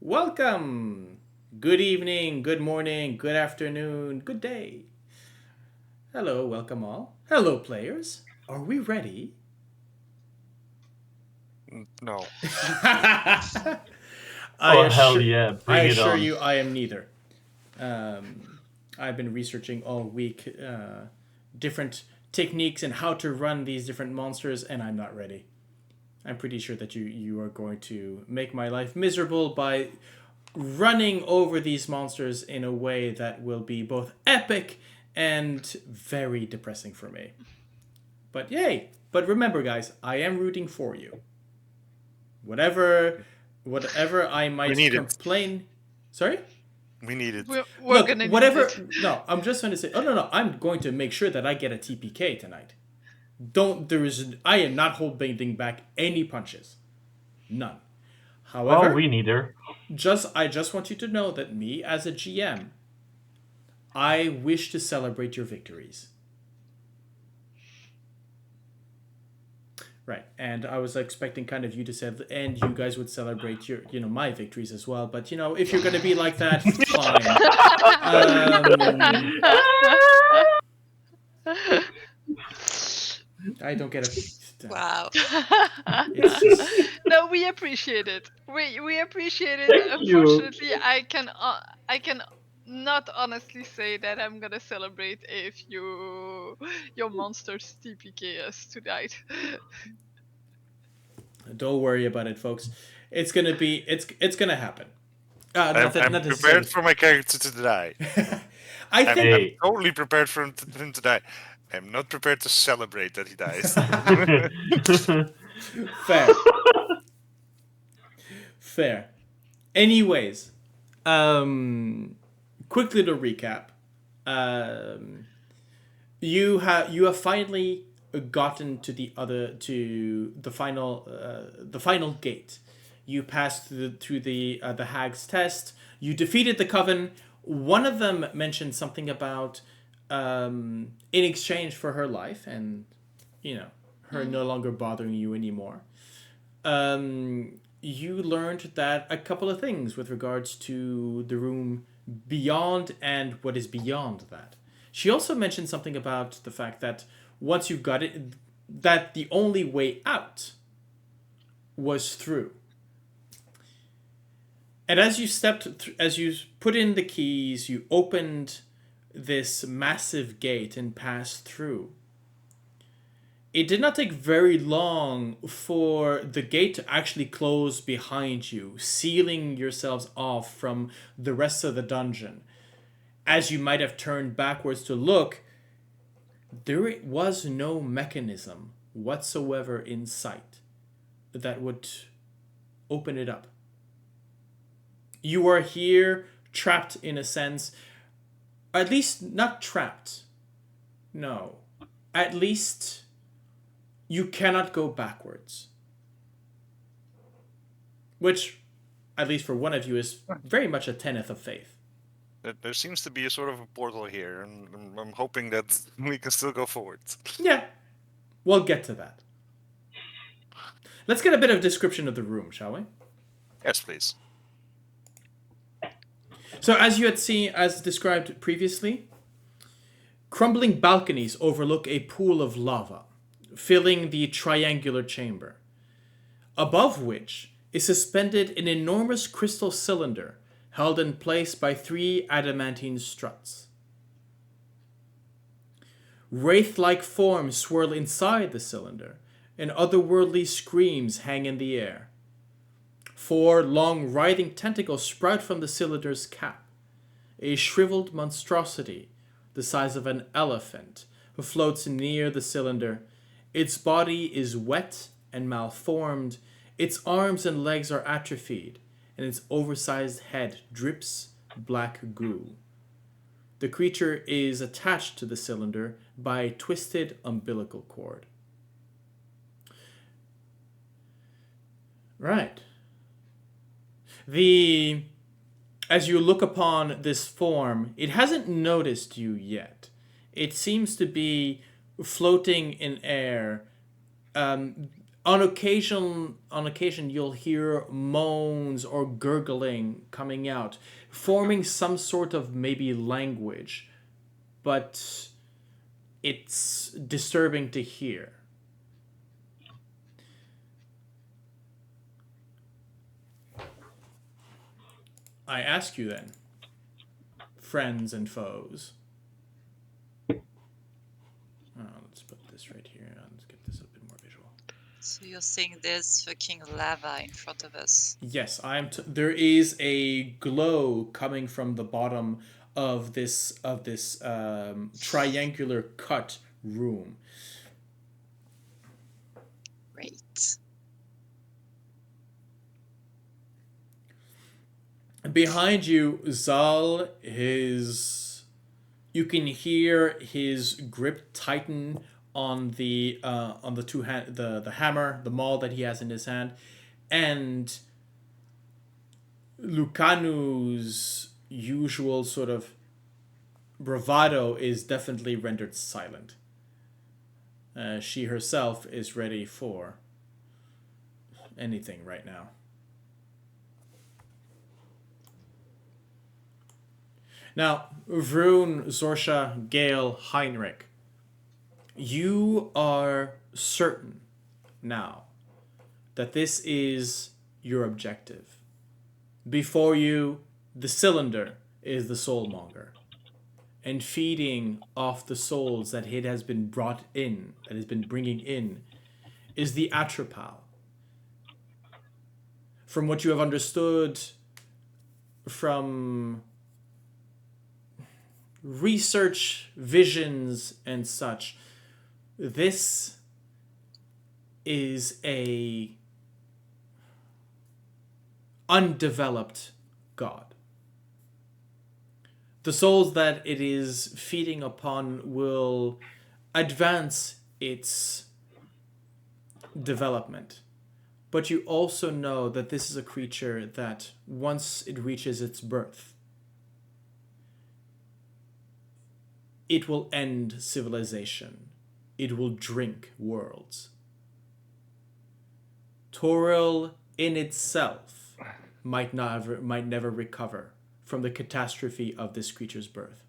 Welcome! Good evening, good morning, good afternoon, good day. Hello, welcome all. Hello, players. Are we ready? No. I Oh, hell assure, yeah, I bring it assure on. you, I am neither. I've been researching all week different techniques and how to run these different monsters, and I'm not ready. I'm pretty sure that you are going to make my life miserable by running over these monsters in a way that will be both epic and very depressing for me. But yay! But remember, guys, I am rooting for you. Whatever I might need it. complain. Sorry? We need it. We're Look, gonna need whatever. it. No, I'm just going to say. Oh no, I'm going to make sure that I get a TPK tonight. Don't. There is. I am not holding back any punches. None. However, Oh, we neither. I just want you to know that me as a GM, I wish to celebrate your victories. Right, and I was expecting kind of you to say, and you guys would celebrate your, my victories as well. But if you're gonna be like that, fine. I don't get it. Wow. It's just No, we appreciate it. We appreciate it. Thank you. Unfortunately, I can not honestly say that I'm gonna celebrate if your monsters TPK us tonight. don't worry about it, folks. It's gonna happen. I'm Not prepared for my character to die. I I'm, think Hey. I'm totally prepared for him to die. I'm not prepared to celebrate that he dies. fair. Fair. Anyways, quickly to recap, you have finally gotten to the final gate. You passed through the Hag's test. You defeated the Coven. One of them mentioned something about in exchange for her life and her no longer bothering you anymore. You learned that a couple of things with regards to the room beyond and what is beyond that. She also mentioned something about the fact that once you've got it, that the only way out was through. And as you put in the keys, you opened this massive gate and passed through. It did not take very long for the gate to actually close behind you, sealing yourselves off from the rest of the dungeon. As you might have turned backwards to look, there was no mechanism whatsoever in sight that would open it up. You are here, trapped in a sense. At least not trapped. No. At least you cannot go backwards. Which, at least for one of you, is very much a tenet of faith. There seems to be a sort of a portal here, and I'm hoping that we can still go forward. Yeah, we'll get to that. Let's get a bit of description of the room, shall we? Yes, please. So as you had seen, as described previously, crumbling balconies overlook a pool of lava, filling the triangular chamber, above which is suspended an enormous crystal cylinder held in place by 3 adamantine struts. Wraith-like forms swirl inside the cylinder, and otherworldly screams hang in the air. 4 long writhing tentacles sprout from the cylinder's cap. A shriveled monstrosity, the size of an elephant, floats near the cylinder. Its body is wet and malformed. Its arms and legs are atrophied, and its oversized head drips black goo. The creature is attached to the cylinder by a twisted umbilical cord. Right. As you look upon this form, it hasn't noticed you yet. It seems to be floating in air, On occasion, you'll hear moans or gurgling coming out, forming some sort of maybe language, but it's disturbing to hear. I ask you then, friends and foes. Let's put this right here. Let's get this a bit more visual. So you're seeing this fucking lava in front of us. Yes, there is a glow coming from the bottom of this triangular cut room. Great. Behind you, Zal, you can hear his grip tighten on the the hammer, the maul that he has in his hand, and Lucanu's usual sort of bravado is definitely rendered silent. She herself is ready for anything right now. Now, Vroon, Sorsha, Gale, Heinrich, you are certain now that this is your objective. Before you, the cylinder is the Soulmonger, and feeding off the souls that it has been brought in, that has been bringing in, is the Atropal. From what you have understood from research, visions, and such, this is a undeveloped god. The souls that it is feeding upon will advance its development. But you also know that this is a creature that, once it reaches its birth, it will end civilization. It will drink worlds. Toril in itself might never recover from the catastrophe of this creature's birth.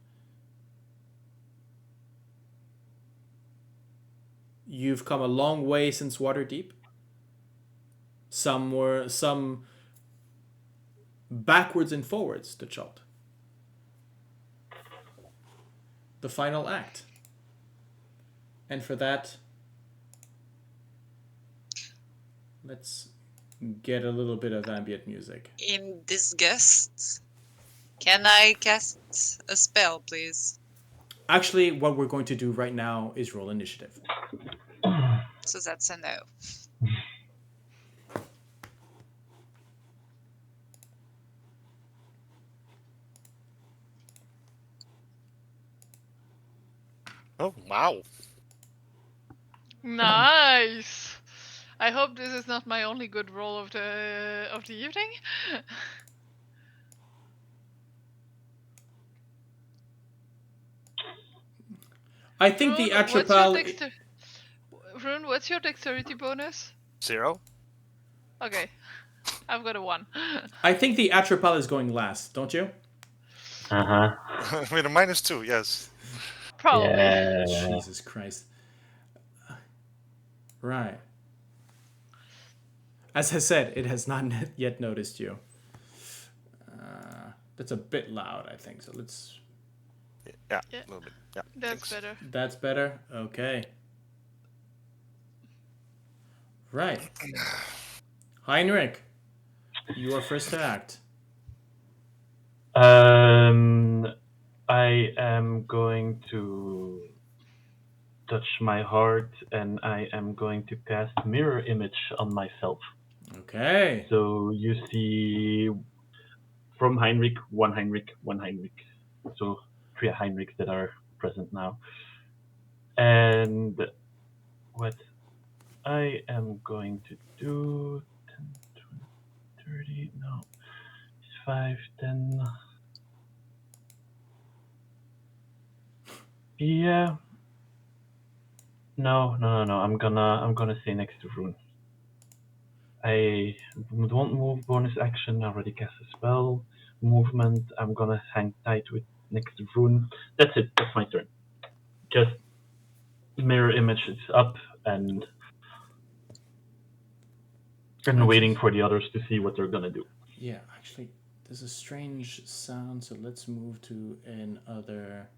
You've come a long way since Waterdeep. Some backwards and forwards to Chult. The final act. And for that, let's get a little bit of ambient music. In disgust, can I cast a spell, please? Actually, what we're going to do right now is roll initiative. So that's a no. Oh, wow. Nice. I hope this is not my only good roll of the evening. I think the Atropal... Vroon, what's your dexterity bonus? 0. Okay. I've got a 1. I think the Atropal is going last, don't you? Uh-huh. With a -2, yes. Probably. Yeah. Jesus Christ. Right. As I said, it has not yet noticed you. That's a bit loud, I think. So let's... Yeah, Yeah. a little bit. Yeah. That's thanks. better. That's better? Okay. Right. Heinrich, you are first to act. I am going to touch my heart and I am going to cast mirror image on myself. Okay. So you see from Heinrich, one Heinrich, one Heinrich. So 3 Heinrichs that are present now. And what I am going to do 10, 20, 30, no. 5, 10. Yeah. No. I'm gonna stay next to Vroon. I won't move. Bonus action. I already cast a spell. Movement. I'm gonna hang tight with next to Vroon. That's it. That's my turn. Just mirror image is up and waiting for the others to see what they're gonna do. Yeah, actually, there's a strange sound, so let's move to another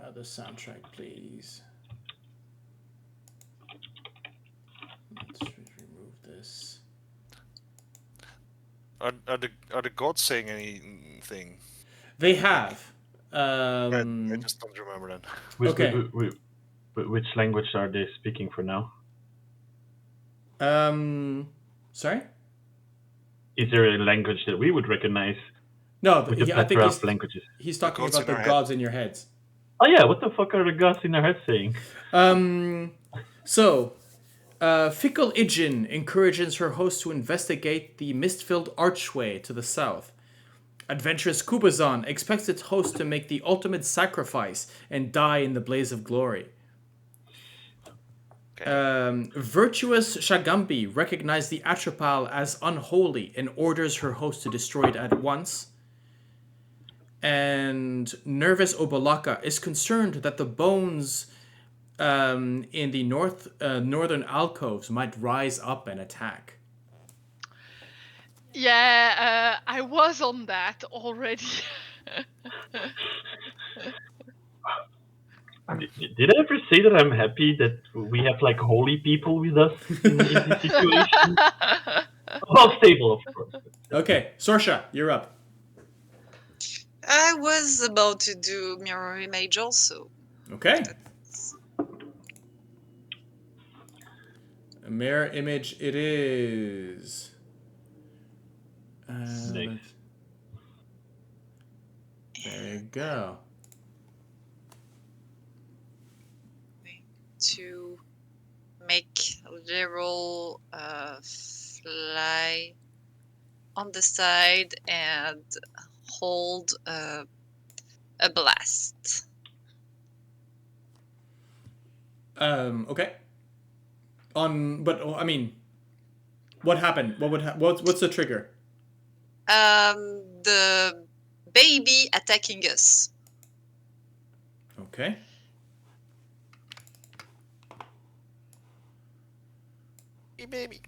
other soundtrack, please. Let's remove this. Are the gods saying anything? They have. I just don't remember that. Okay. Which language are they speaking for now? Sorry? Is there a language that we would recognize No, with the I think plethora of languages? he's talking gods about in the our gods in your heads. Oh yeah, what the fuck are the gods in their head saying? So, Fickle Ijin encourages her host to investigate the mist-filled archway to the south. Adventurous Kubazan expects its host to make the ultimate sacrifice and die in the blaze of glory. Virtuous Shagambi recognizes the Atropal as unholy and orders her host to destroy it at once. And Nervous Obalaka is concerned that the bones in the northern alcoves might rise up and attack. Yeah, I was on that already. Did I ever say that I'm happy that we have like holy people with us in this situation? Well, stable, of course. Okay, Sorsha, you're up. I was about to do mirror image also. Okay. A mirror image it is. Nice. There you go. To make Leroy fly on the side and hold a blast. Okay. But I mean, what happened? What's the trigger? The baby attacking us. Okay. Hey, baby.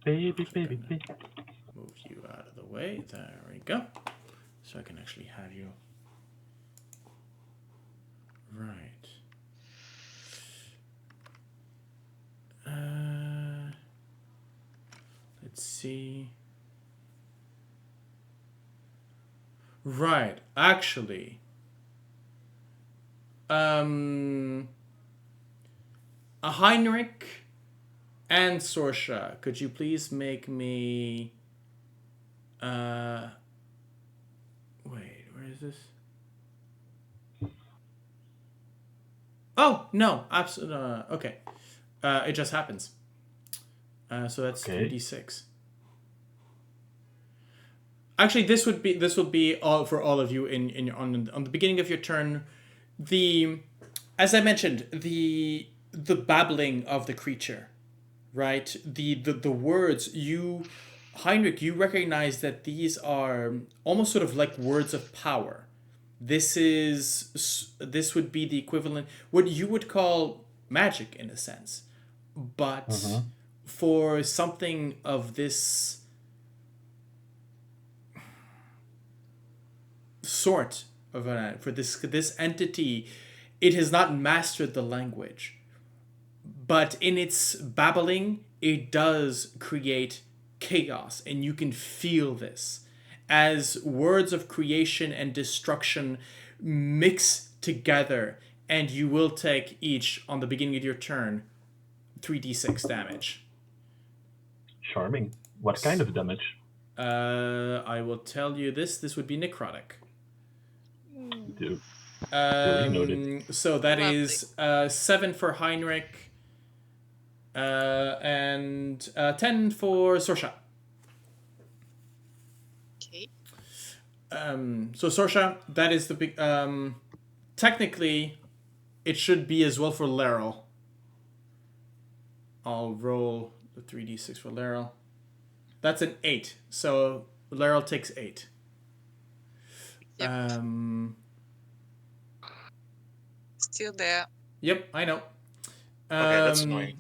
Baby. Move you out of the way. There we go. So I can actually have you. Right. Let's see. Right. Actually. A Heinrich and Sorsha, could you please make me wait, where is this? Oh, no, absolutely okay. It just happens. So that's Okay. 3d6. Actually, this will be all for all of you on the beginning of your turn. As I mentioned, the babbling of the creature, right? The words Heinrich, you recognize that these are almost sort of like words of power. This would be the equivalent, what you would call magic in a sense, but for something of this sort of for this entity, it has not mastered the language, but in its babbling, it does create chaos, and you can feel this as words of creation and destruction mix together, and you will take each, on the beginning of your turn, 3d6 damage. Charming. What kind of damage? I will tell you this. This would be necrotic. Dude. Noted. So that Lovely. is 7 for Heinrich, and 10 for Sorsha. Okay. So Sorsha, that is the big. Technically, it should be as well for Laryl. I'll roll the 3d6 for Laryl. That's an 8. So Laryl takes 8. Yep. Still there. Yep, I know. Okay, that's annoying.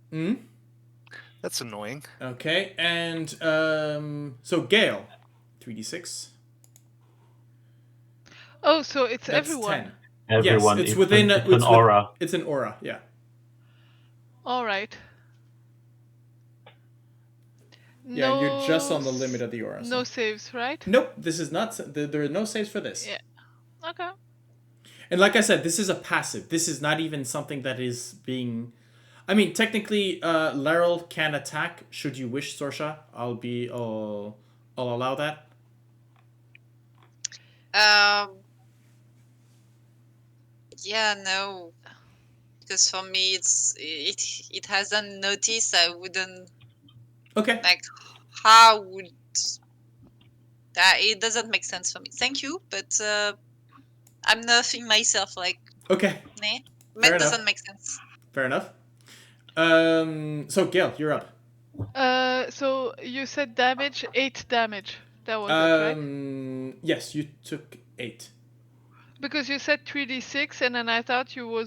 Hmm? That's annoying. Okay, and so Gale, 3d6. Oh, so it's That's everyone. 10. Everyone, yes, it's within it's an aura. It's an aura, yeah. All right. Yeah, you're just on the limit of the aura. No So. saves, right? Nope, this is not. There are no saves for this. Yeah. Okay. And like I said, this is a passive. This is not even something that is being. I mean, technically, Laryl can attack should you wish, Sorsha. I'll allow that. Yeah, no. Because for me, it hasn't noticed. I wouldn't Okay. like. How would that? It doesn't make sense for me. Thank you, but I'm nerfing myself. Like, Okay. nah, Fair it doesn't enough. make sense. Fair enough. So Gale, you're up. So you said damage, 8 damage. That was it, right? Yes, you took 8. Because you said 3d6, and then I thought you were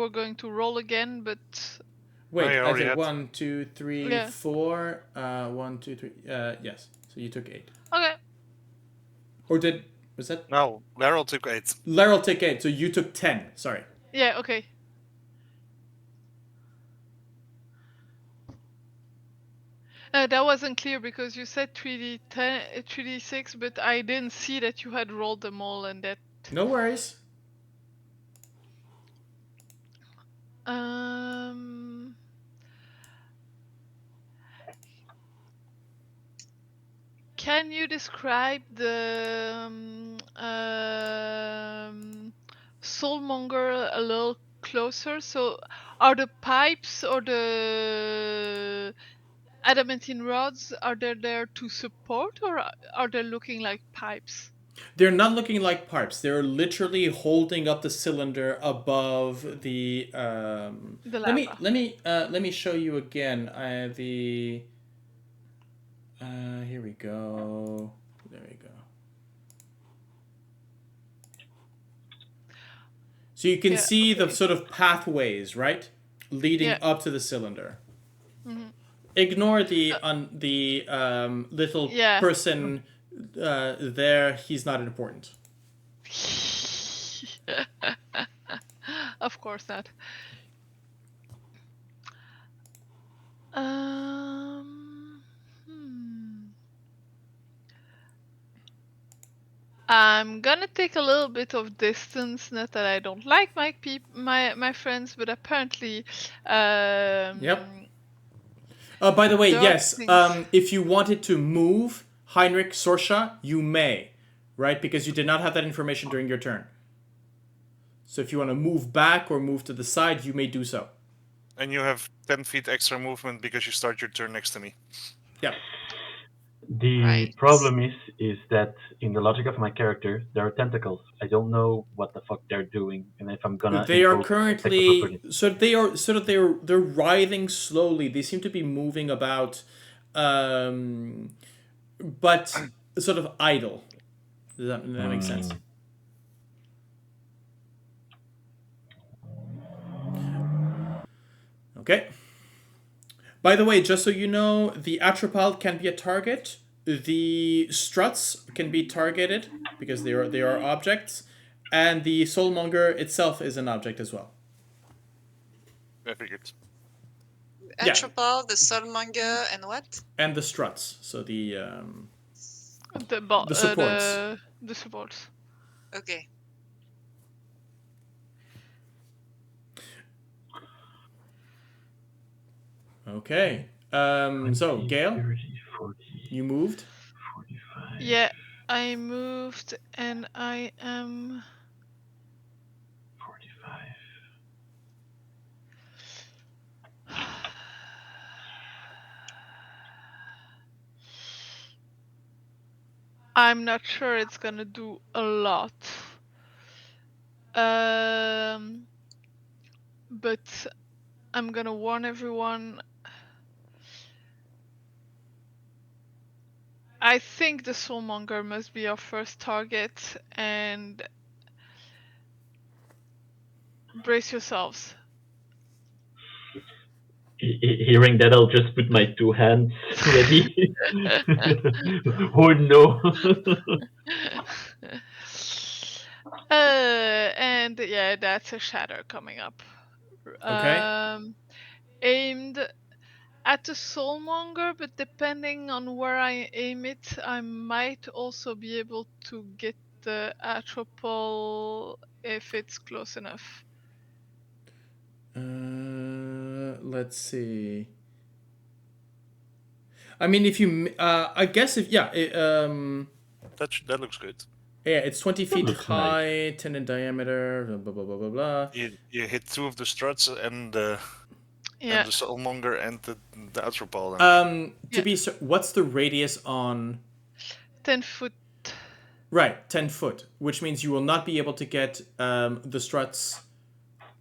going to roll again, but Wait, I I already think had- 1, 2, 3, Yeah. 4. 1, 2, 3. Yes. So you took 8. okay. Or was that? No, Laryl took 8. Laryl took 8, so you took 10. Sorry. Yeah, okay. That wasn't clear because you said 3d6, but I didn't see that you had rolled them all and that. No worries. Can you describe the Soulmonger a little closer? So, are the pipes or the adamantine rods, are they there to support, or are they looking like pipes? They're not looking like pipes. They're literally holding up the cylinder above the. The Let lava. me show you again. Here we go. There we go. So you can see the sort of pathways, right, leading up to the cylinder. Mm-hmm. Ignore the little person there. He's not important. Of course not. I'm gonna take a little bit of distance. Not that I don't like my friends, but apparently. Yep. By the way, yes. If you wanted to move Heinrich, Sorsha, you may, right? Because you did not have that information during your turn. So if you want to move back or move to the side, you may do so. And you have 10 feet extra movement because you start your turn next to me. Yeah. The problem is that in the logic of my character, there are tentacles. I don't know what the fuck they're doing, and if I'm gonna. They are currently they're writhing slowly. They seem to be moving about, but sort of idle. Does that make sense? Okay. By the way, just so you know, the Atropal can be a target. The struts can be targeted because they are objects, and the Soulmonger itself is an object as well. I figured. Atropal, the Soulmonger, and what? And the struts. So the supports. The supports. Okay. Okay. So, Gale, 30, 40, you moved? 45. Yeah, I moved and I am... 45. I'm not sure it's gonna do a lot. But I'm gonna warn everyone. I think the Soulmonger must be our first target, and brace yourselves. Hearing that, I'll just put my 2 hands ready. Oh no! And yeah, that's a shatter coming up. Okay. Aimed at the Soulmonger, but depending on where I aim it, I might also be able to get the Atropol if it's close enough. Let's see. I mean, if you, I guess if That looks good. yeah, it's 20 feet looks high, 10 in diameter, blah blah blah blah blah. You hit 2 of the struts and the Yeah. Soulmonger and the Atropol. To be what's the radius on? 10 foot. Right, 10 foot, which means you will not be able to get the struts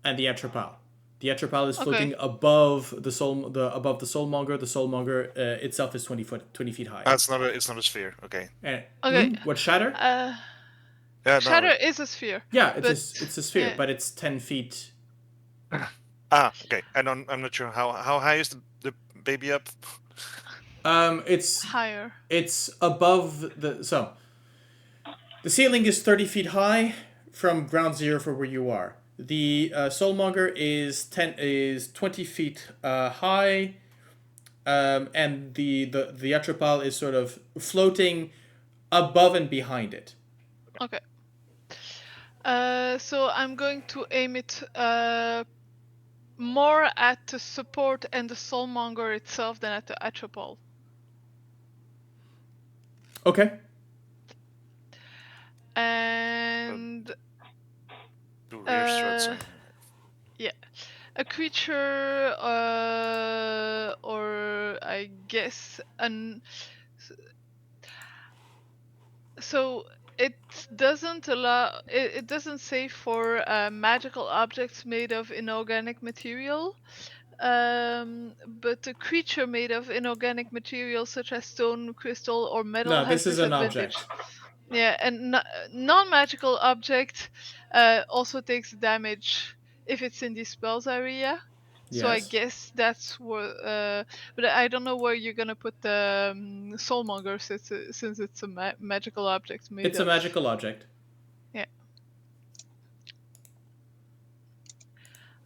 and the Atropal. The Atropal is floating above the Soulmonger. The Soulmonger itself is 20 feet high. It's not a sphere. Okay. Okay. What shatter? Shatter is a sphere. Yeah, it's a sphere, yeah. but it's 10 feet. Okay. I'm not sure how high is the baby up. It's higher. It's above the ceiling is 30 feet high from ground zero for where you are. The Soulmonger is 20 feet high, and the Atropal is sort of floating above and behind it. Okay. So I'm going to aim it more at the support and the Soulmonger itself than at the Atropol. Okay. And Do rear struts. yeah, a creature, or I guess so it doesn't allow. It doesn't say for magical objects made of inorganic material. But a creature made of inorganic material such as stone, crystal, or metal No, has this is an disadvantage. object. Yeah, and non-magical object also takes damage if it's in the spells area. So I Yes. guess that's where. But I don't know where you're gonna put the Soulmonger since it's a magical object made. It's a magical object. Yeah.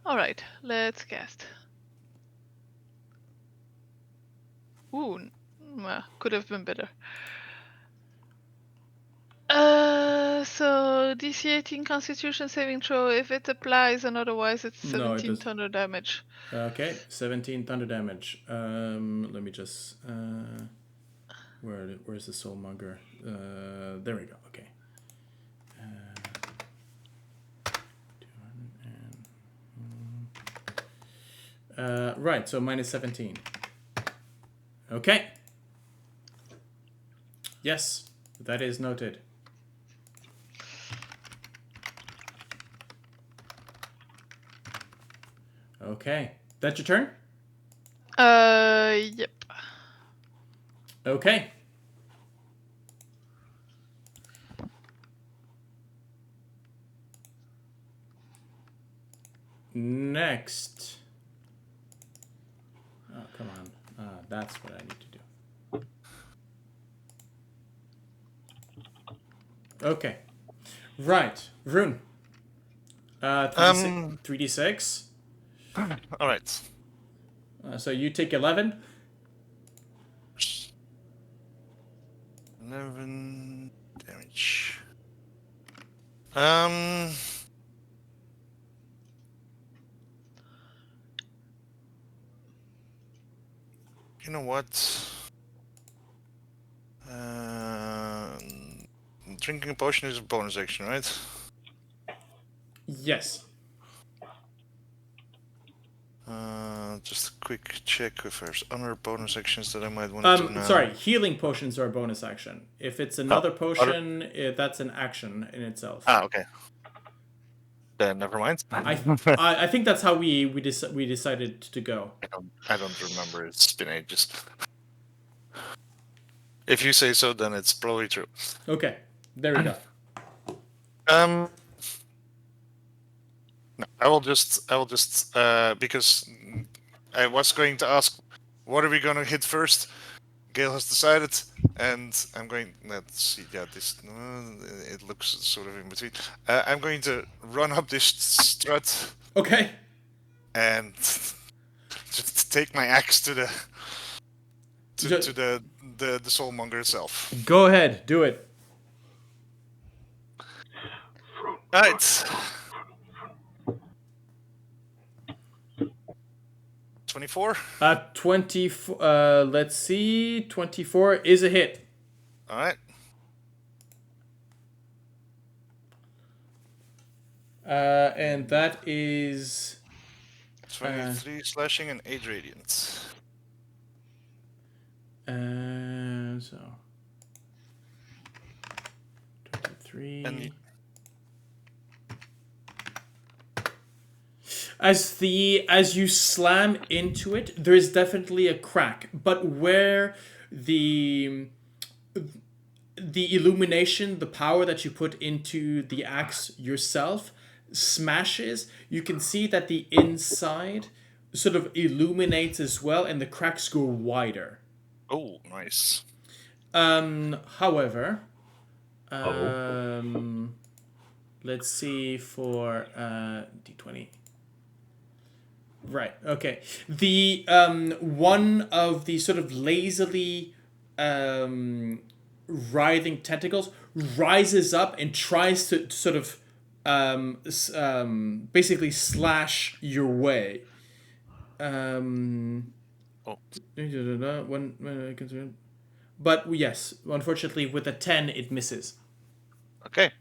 All right, let's cast. Ooh, could have been better. So DC 18 Constitution saving throw if it applies, and otherwise it's 17 thunder damage. Okay, 17 thunder damage. Let me just where's the Soulmonger? There we go. Okay. Right, so minus 17. Okay. Yes, that is noted. Okay. That's your turn? Yep. Okay. Next. Oh, come on. That's what I need to do. Okay. Right. Vroon. 3d6. All right. So you take 11. 11 damage. You know what? Drinking a potion is a bonus action, right? Yes. Just a quick check if there's other bonus actions that I might want to do now. Sorry, healing potions are a bonus action. If it's another potion, that's an action in itself. Okay. Then never mind. I think that's how we decided to go. I don't remember. It's been ages. If you say so, then it's probably true. Okay, there we go. No, I will just because I was going to ask, what are we going to hit first? Gale has decided, and I'm going. Let's see. Yeah, this it looks sort of in between. I'm going to run up this strut Okay. and just take my axe to the Ju- the Soulmonger itself. Go ahead, do it. Right. 24. 24. Let's see. 24 is a hit. All right. And that is 23 slashing and 8 radiant. so 23. And As you slam into it, there is definitely a crack, but where the illumination, the power that you put into the axe yourself smashes, you can see that the inside sort of illuminates as well, and the cracks go wider. oh, nice. However, let's see for d20. Right. Okay. The one of the sort of lazily writhing tentacles rises up and tries to sort of basically slash your way. But yes, unfortunately, with a 10, it misses. Okay.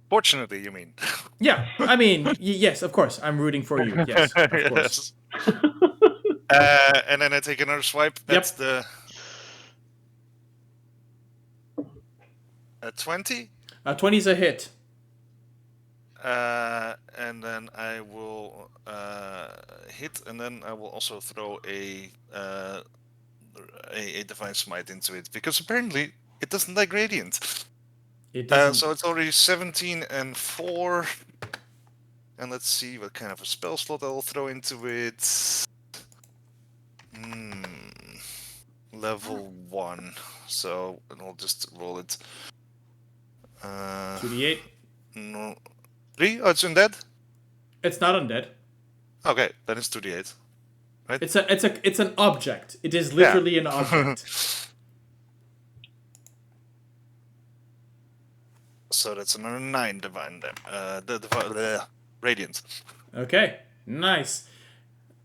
Fortunately, you mean? Yeah, I mean, yes, of course, I'm rooting for you. Yes, of course. And then I take another swipe. That's the 20. 20 is a hit. And then I will hit, and then I will also throw a divine smite into it, because apparently it doesn't like radiant. It doesn't. So it's already 17 and 4. And let's see what kind of a spell slot I will throw into it. Level 1. So I'll just roll it. 2d8. No. 3? Oh, it's undead? It's not undead. Okay, then it's 2d8. Right? It's an object. It is literally an object. So that's another 9 divine radiant. Okay, nice.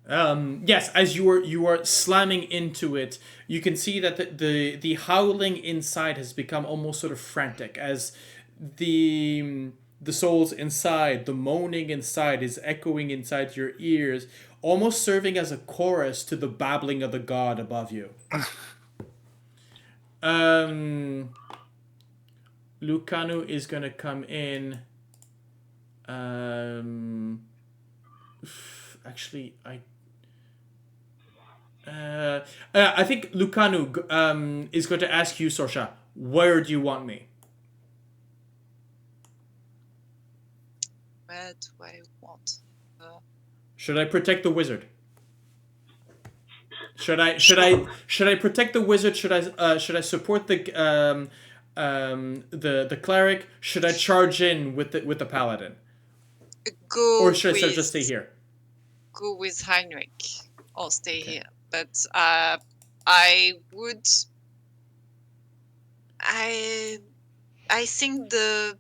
Yes, as you are slamming into it, you can see that the howling inside has become almost sort of frantic as the souls inside, the moaning inside is echoing inside your ears, almost serving as a chorus to the babbling of the god above you. Lucanu is gonna come in. Actually, I think Lucanu is going to ask you, Sorsha, where do you want me? Where do I want? Should I protect the wizard? Should I protect the wizard? Should I support the cleric? Should I charge in with the paladin? Or should I just stay here? Go with Heinrich or stay here. But I would. I think the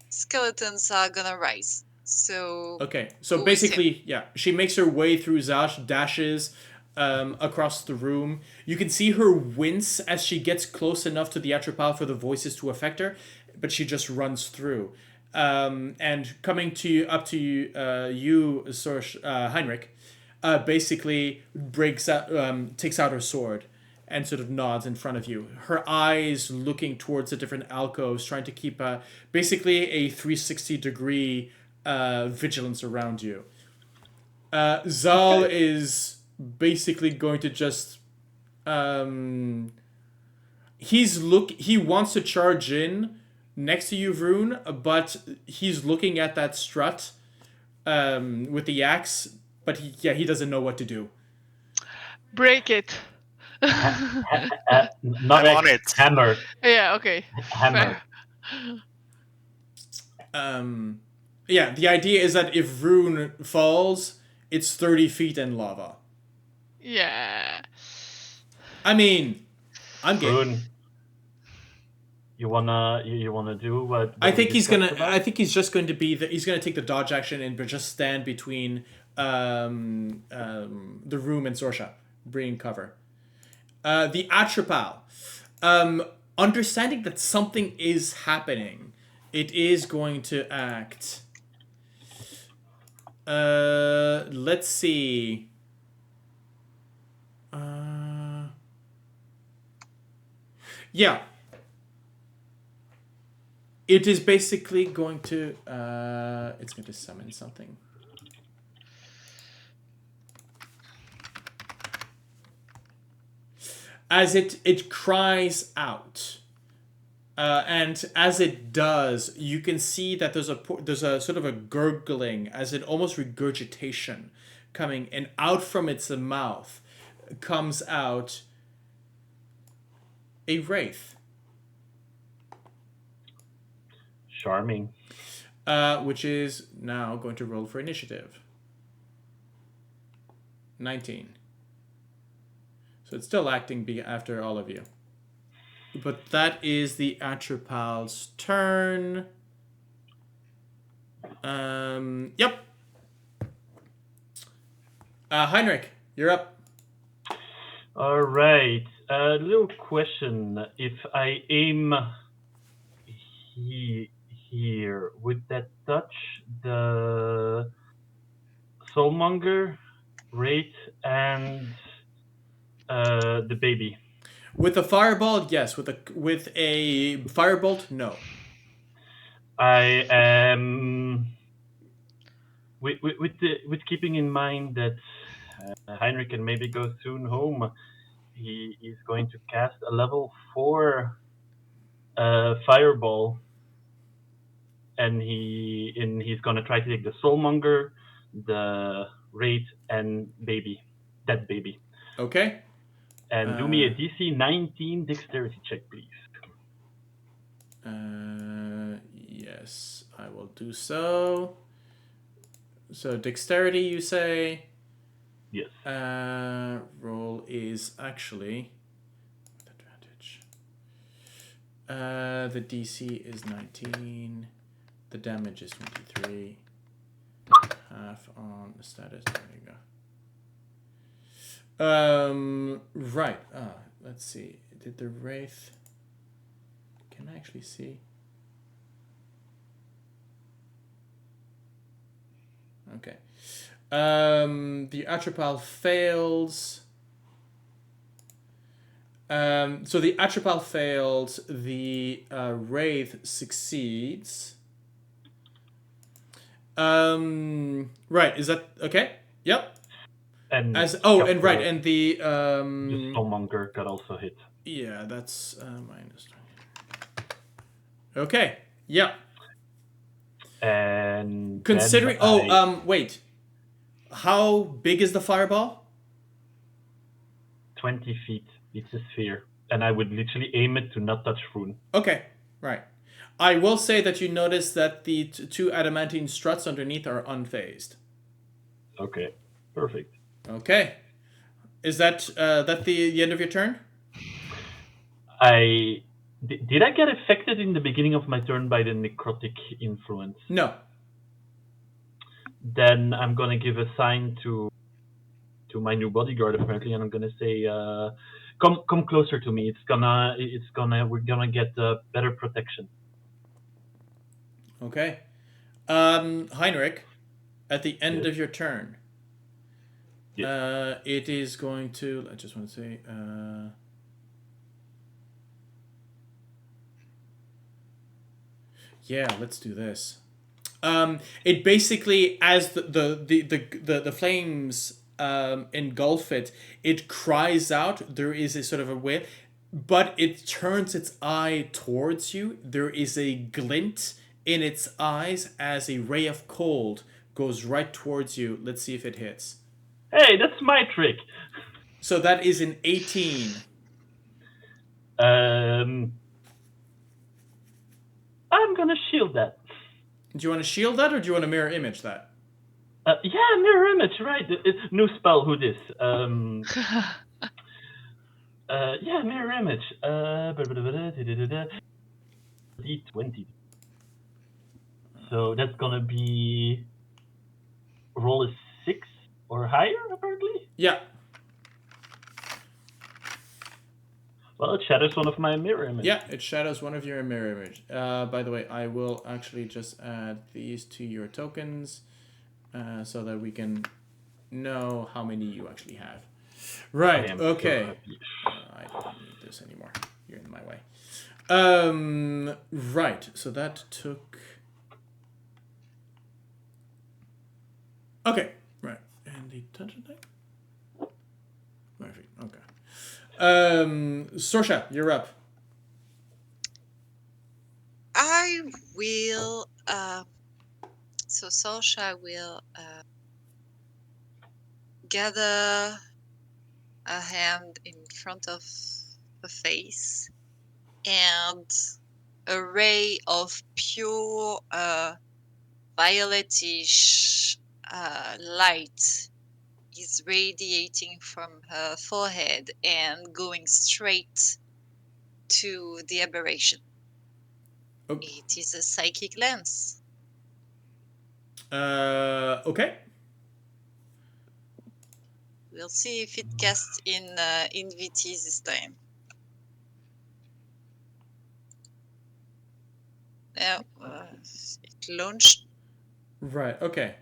skeletons are gonna rise. So okay. So basically, yeah, she makes her way through Zash, dashes across the room. You can see her wince as she gets close enough to the atropal for the voices to affect her, but she just runs through. And coming up to you, Heinrich, basically breaks out, takes out her sword, and sort of nods in front of you. Her eyes looking towards the different alcoves, trying to keep basically a 360-degree vigilance around you. Zal is basically going to just He wants to charge in next to you, Vroon, but he's looking at that strut with the axe, but he doesn't know what to do. Break it. Not I'm on X, it. hammer. Yeah, okay. Hammer. Yeah, the idea is that if Vroon falls, it's 30 feet in lava. Yeah. I mean, I'm game. Vroon, you wanna do what I we think he's discussed gonna. about? I think he's just going to be. He's gonna take the dodge action and just stand between the room and Sorsha, bringing cover. The Atrapal, understanding that something is happening, it is going to act. Let's see. Yeah. It is basically going to. It's going to summon something. As it cries out, and as it does, you can see that there's a sort of a gurgling, as in almost regurgitation, coming, and out from its mouth comes out a wraith, Charming. which is now going to roll for initiative. 19. So it's still acting after all of you. But that is the Atrapal's turn. Yep. Heinrich, you're up. All right. Little question: if I aim here, would that touch the Soulmonger, Wraith, and the baby? With a fireball, yes. With a firebolt, no. I am with keeping in mind that Heinrich can maybe go soon home. He is going to cast a level 4 fireball, and he's going to try to take the Soulmonger, the Wraith, and that baby. Okay. And do me a DC 19 dexterity check, please. Yes, I will do so. So dexterity, you say? Yes. Roll is actually with advantage. The DC is 19. The damage is 23. Half on the status. There you go. Right. Let's see. Did the Wraith... Can I actually see? Okay. The Atrapal fails. So the Atrapal fails. The Wraith succeeds. Right. Is that okay? Yep. And and the Soulmonger got also hit. Yeah, that's minus 20. Okay. Yep. And considering wait. How big is the fireball? 20 feet. It's a sphere. And I would literally aim it to not touch Vroon. Okay, right. I will say that you notice that the two adamantine struts underneath are unfazed. Okay, perfect. Okay. Is that the end of your turn? Did I get affected in the beginning of my turn by the necrotic influence? No. Then I'm gonna give a sign to my new bodyguard apparently, and I'm gonna say, "Come closer to me. We're gonna get better protection." Okay. Heinrich, at the end Yes. of your turn, Yes. it is going to. I just want to say. Yeah, let's do this. It basically, as the flames engulf it. It cries out. There is a sort of a wail, but it turns its eye towards you. There is a glint in its eyes as a ray of cold goes right towards you. Let's see if it hits. Hey, that's my trick. So that is an 18. I'm gonna shield that. Do you want to shield that or do you want to mirror image that? Yeah, mirror image, right? New spell. Who this? Yeah, mirror image. D20. So that's gonna be roll a 6 or higher, apparently. Yeah. Well, it shatters one of my mirror images. Yeah, it shadows one of your mirror image. By the way, I will actually just add these to your tokens so that we can know how many you actually have. Right, okay. I don't need this anymore. You're in my way. Right, so that took... Okay, right. And the dungeon thing? Perfect, okay. Sorsha, you're up. I will. So Sorsha will gather a hand in front of her face, and a ray of pure violetish light is radiating from her forehead and going straight to the aberration. Oh. It is a psychic lens. Okay. We'll see if it casts in VT this time. Now, it launched. Right, okay.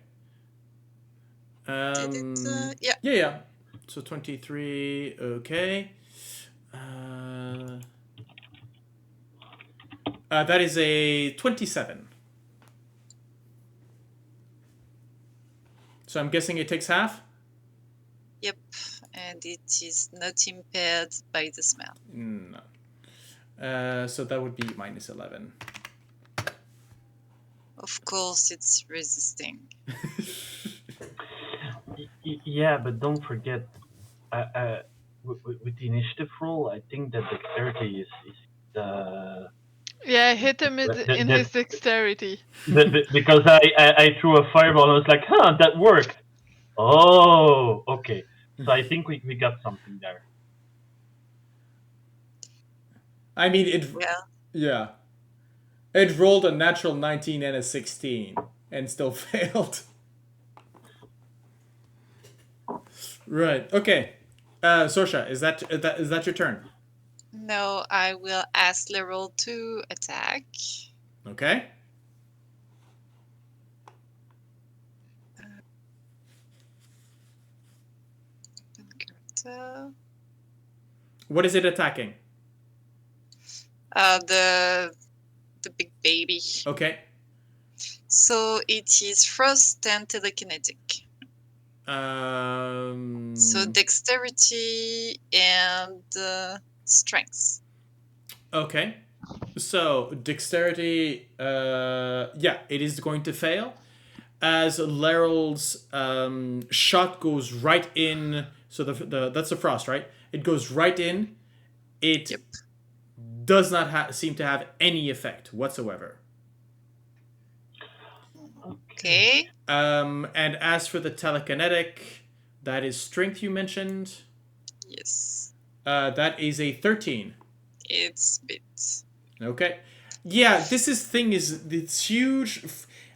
Did it? Yeah. Yeah. So 23, okay. That is a 27. So I'm guessing it takes half? Yep. And it is not impaired by the smell. No. So that would be minus 11. Of course, it's resisting. Yeah, but don't forget, with the initiative roll, I think that dexterity is Yeah, hit him in his dexterity. because I threw a fireball and I was like, huh, that worked. Oh, okay. So I think we got something there. I mean, it... Yeah. It rolled a natural 19 and a 16 and still failed. Right, okay. Sorsha, is that your turn? No, I will ask Leroy to attack. Okay. What is it attacking? The big baby. Okay. So it is frost and telekinetic. So dexterity and strength. Okay. So dexterity, yeah, it is going to fail. As Leryl's shot goes right in, so that's the frost, right? It goes right in. It does not seem to have any effect whatsoever. Okay. And as for the telekinetic, that is strength you mentioned. Yes. That is a 13. It's bit. Okay. Yeah, this thing is it's huge.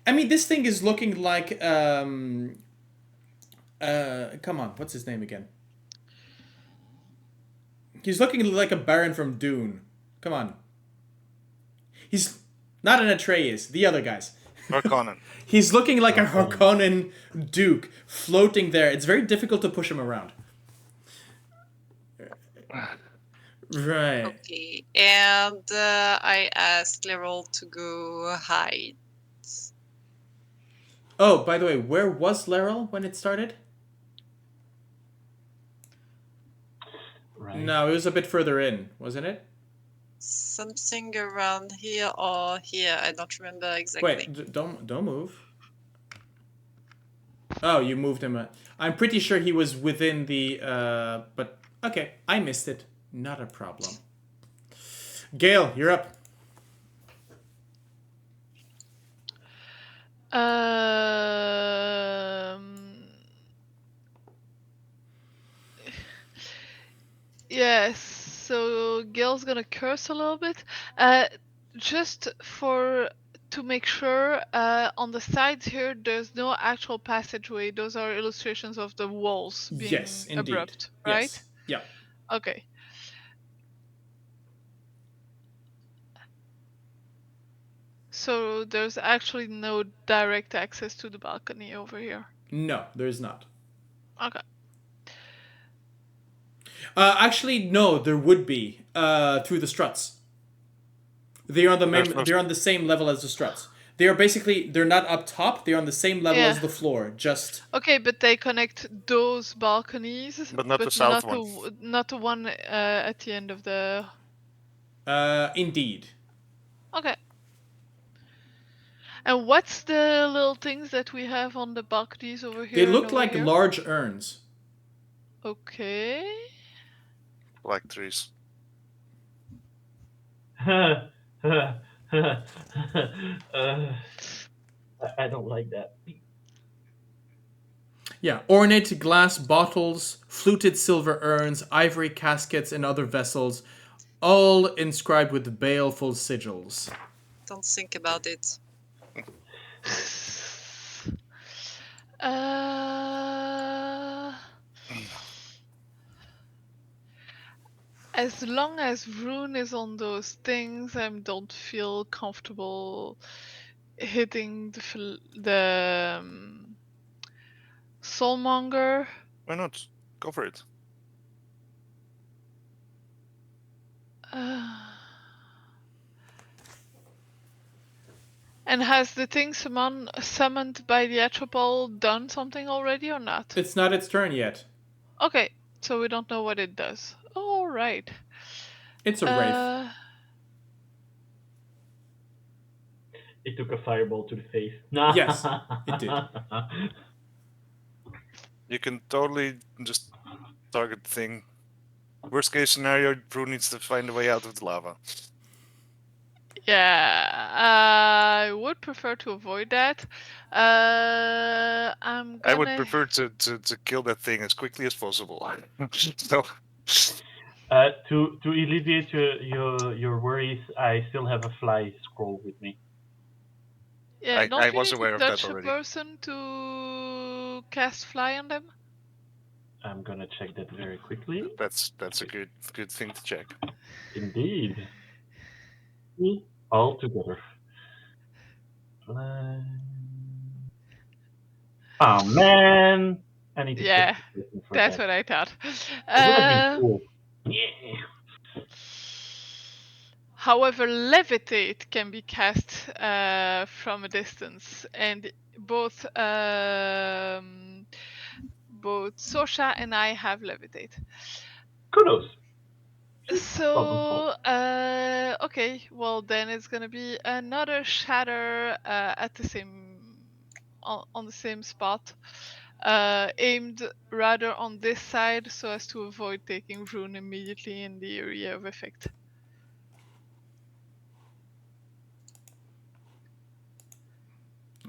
I mean, this thing is looking like come on, what's his name again? He's looking like a Baron from Dune. Come on. He's not an Atreus, the other guys. Harkonnen. He's looking like a Harkonnen Duke floating there. It's very difficult to push him around. Right. Okay. And I asked Leroy to go hide. Oh, by the way, where was Laryl when it started? right? No, it was a bit further in, wasn't it? Something around here or here. I don't remember exactly. Wait, don't move. Oh, you moved him. I'm pretty sure he was within the. But okay, I missed it. Not a problem. Gale, you're up. Yes, so Gale's gonna curse a little bit. Just to make sure, on the sides here, there's no actual passageway. Those are illustrations of the walls being Yes, indeed. abrupt, right? Yes. Yeah. Okay. So there's actually no direct access to the balcony over here. No, there's not. Okay. Actually, no, there would be. Through the struts. They're on They're on the same level as the struts. They are basically. They're not up top. They're on the same level Yeah. as the floor. Just. Okay, but they connect those balconies, But not the south one. Not the one at the end of the. Indeed. Okay. And what's the little things that we have on the balconies over here? They look and over like here? large urns. Okay. Like trees. I don't like that. Yeah, ornate glass bottles, fluted silver urns, ivory caskets, and other vessels, all inscribed with baleful sigils. Don't think about it. As long as Vroon is on those things, I don't feel comfortable hitting the Soulmonger. Why not? Go for it. And has the thing summoned by the Atropol done something already or not? It's not its turn yet. Okay, so we don't know what it does. All right. It's a wraith. It took a fireball to the face. Yes, it did. You can totally just target the thing. Worst case scenario, Brew needs to find a way out of the lava. Yeah, I would prefer to avoid that. I would prefer to kill that thing as quickly as possible. So, to alleviate your worries, I still have a fly scroll with me. Yeah, I was aware of that already. Touch a person to cast fly on them. I'm gonna check that very quickly. That's a good thing to check. Indeed. All together. Oh man! I need to Yeah, for that's that. what I thought. It would have been cool. Yeah. However, levitate can be cast from a distance, and both Sorsha and I have levitate. Kudos. So, okay, well then it's gonna be another shatter at the same on the same spot, aimed rather on this side so as to avoid taking Vroon immediately in the area of effect.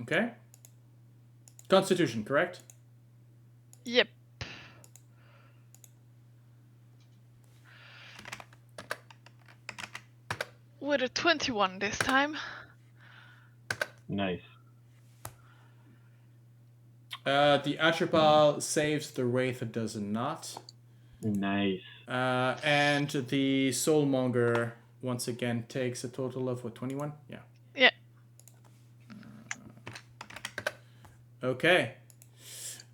Okay. Constitution, correct? Yep. With a 21 this time. Nice. The Atropal saves, the Wraith does not. Nice. And the Soulmonger once again takes a total of what, 21? Yeah. Yeah. Okay.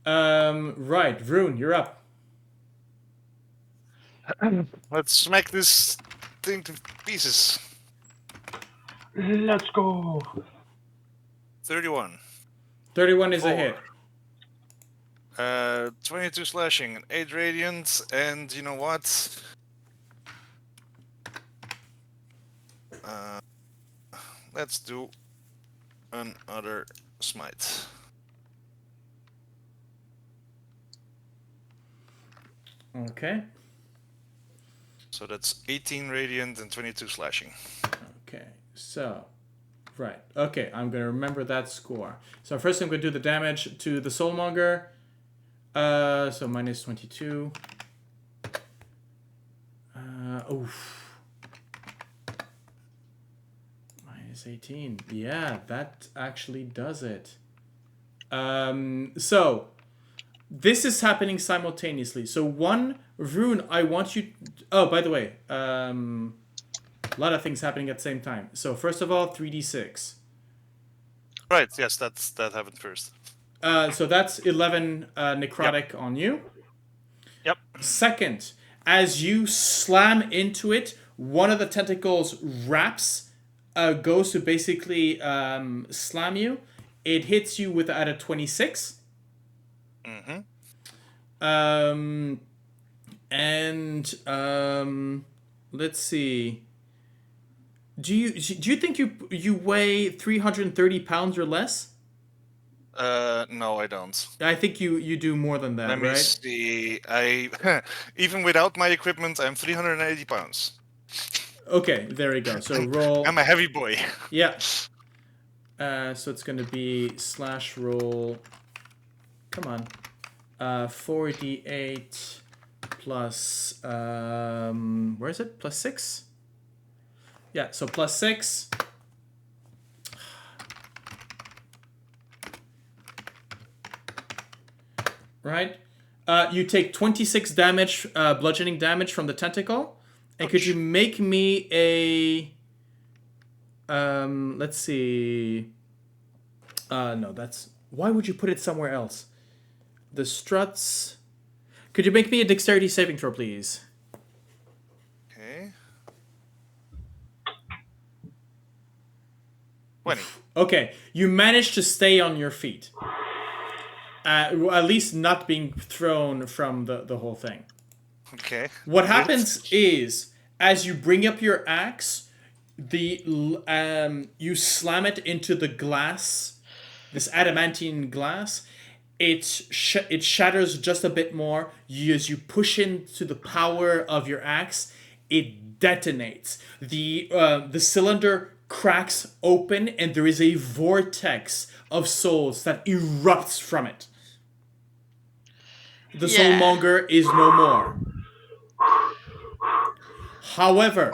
Right, Vroon, you're up. Let's smack this thing to pieces. Let's go. 31. 31 is a hit. 22 slashing and 8 radiant, and you know what? let's do another smite. Okay. So that's 18 radiant and 22 slashing. Okay. So, right. Okay, I'm going to remember that score. So first I'm going to do the damage to the Soulmonger. So minus 22. Oof. Minus 18. Yeah, that actually does it. So this is happening simultaneously. So one, Vroon, I want you... Oh, by the way, a lot of things happening at the same time. So first of all, 3d6. Right, yes, that happened first. So that's 11 necrotic on you. Yep. Second, as you slam into it, one of the tentacles wraps, goes to basically slam you. It hits you with at a 26. Let's see. Do you think you weigh 330 pounds or less? No, I don't. I think you do more than that, Let me right? see. I even without my equipment, I'm 380 pounds. Okay, there we go. So roll. I'm a heavy boy. Yeah. So it's going to be slash roll. Come on. 4d8 plus where is it? Plus 6? Yeah, so plus 6. Right? You take 26 damage, bludgeoning damage from the tentacle. And could you make me a... let's see... no, that's... Why would you put it somewhere else? The struts... Could you make me a dexterity saving throw, please? Okay. 20. Okay, you managed to stay on your feet. At least not being thrown from the whole thing. Okay. What happens is, as you bring up your axe, you slam it into the glass, this adamantine glass. It shatters just a bit more. As you push into the power of your axe, it detonates. The cylinder cracks open, and there is a vortex of souls that erupts from it. The Soulmonger is no more. However,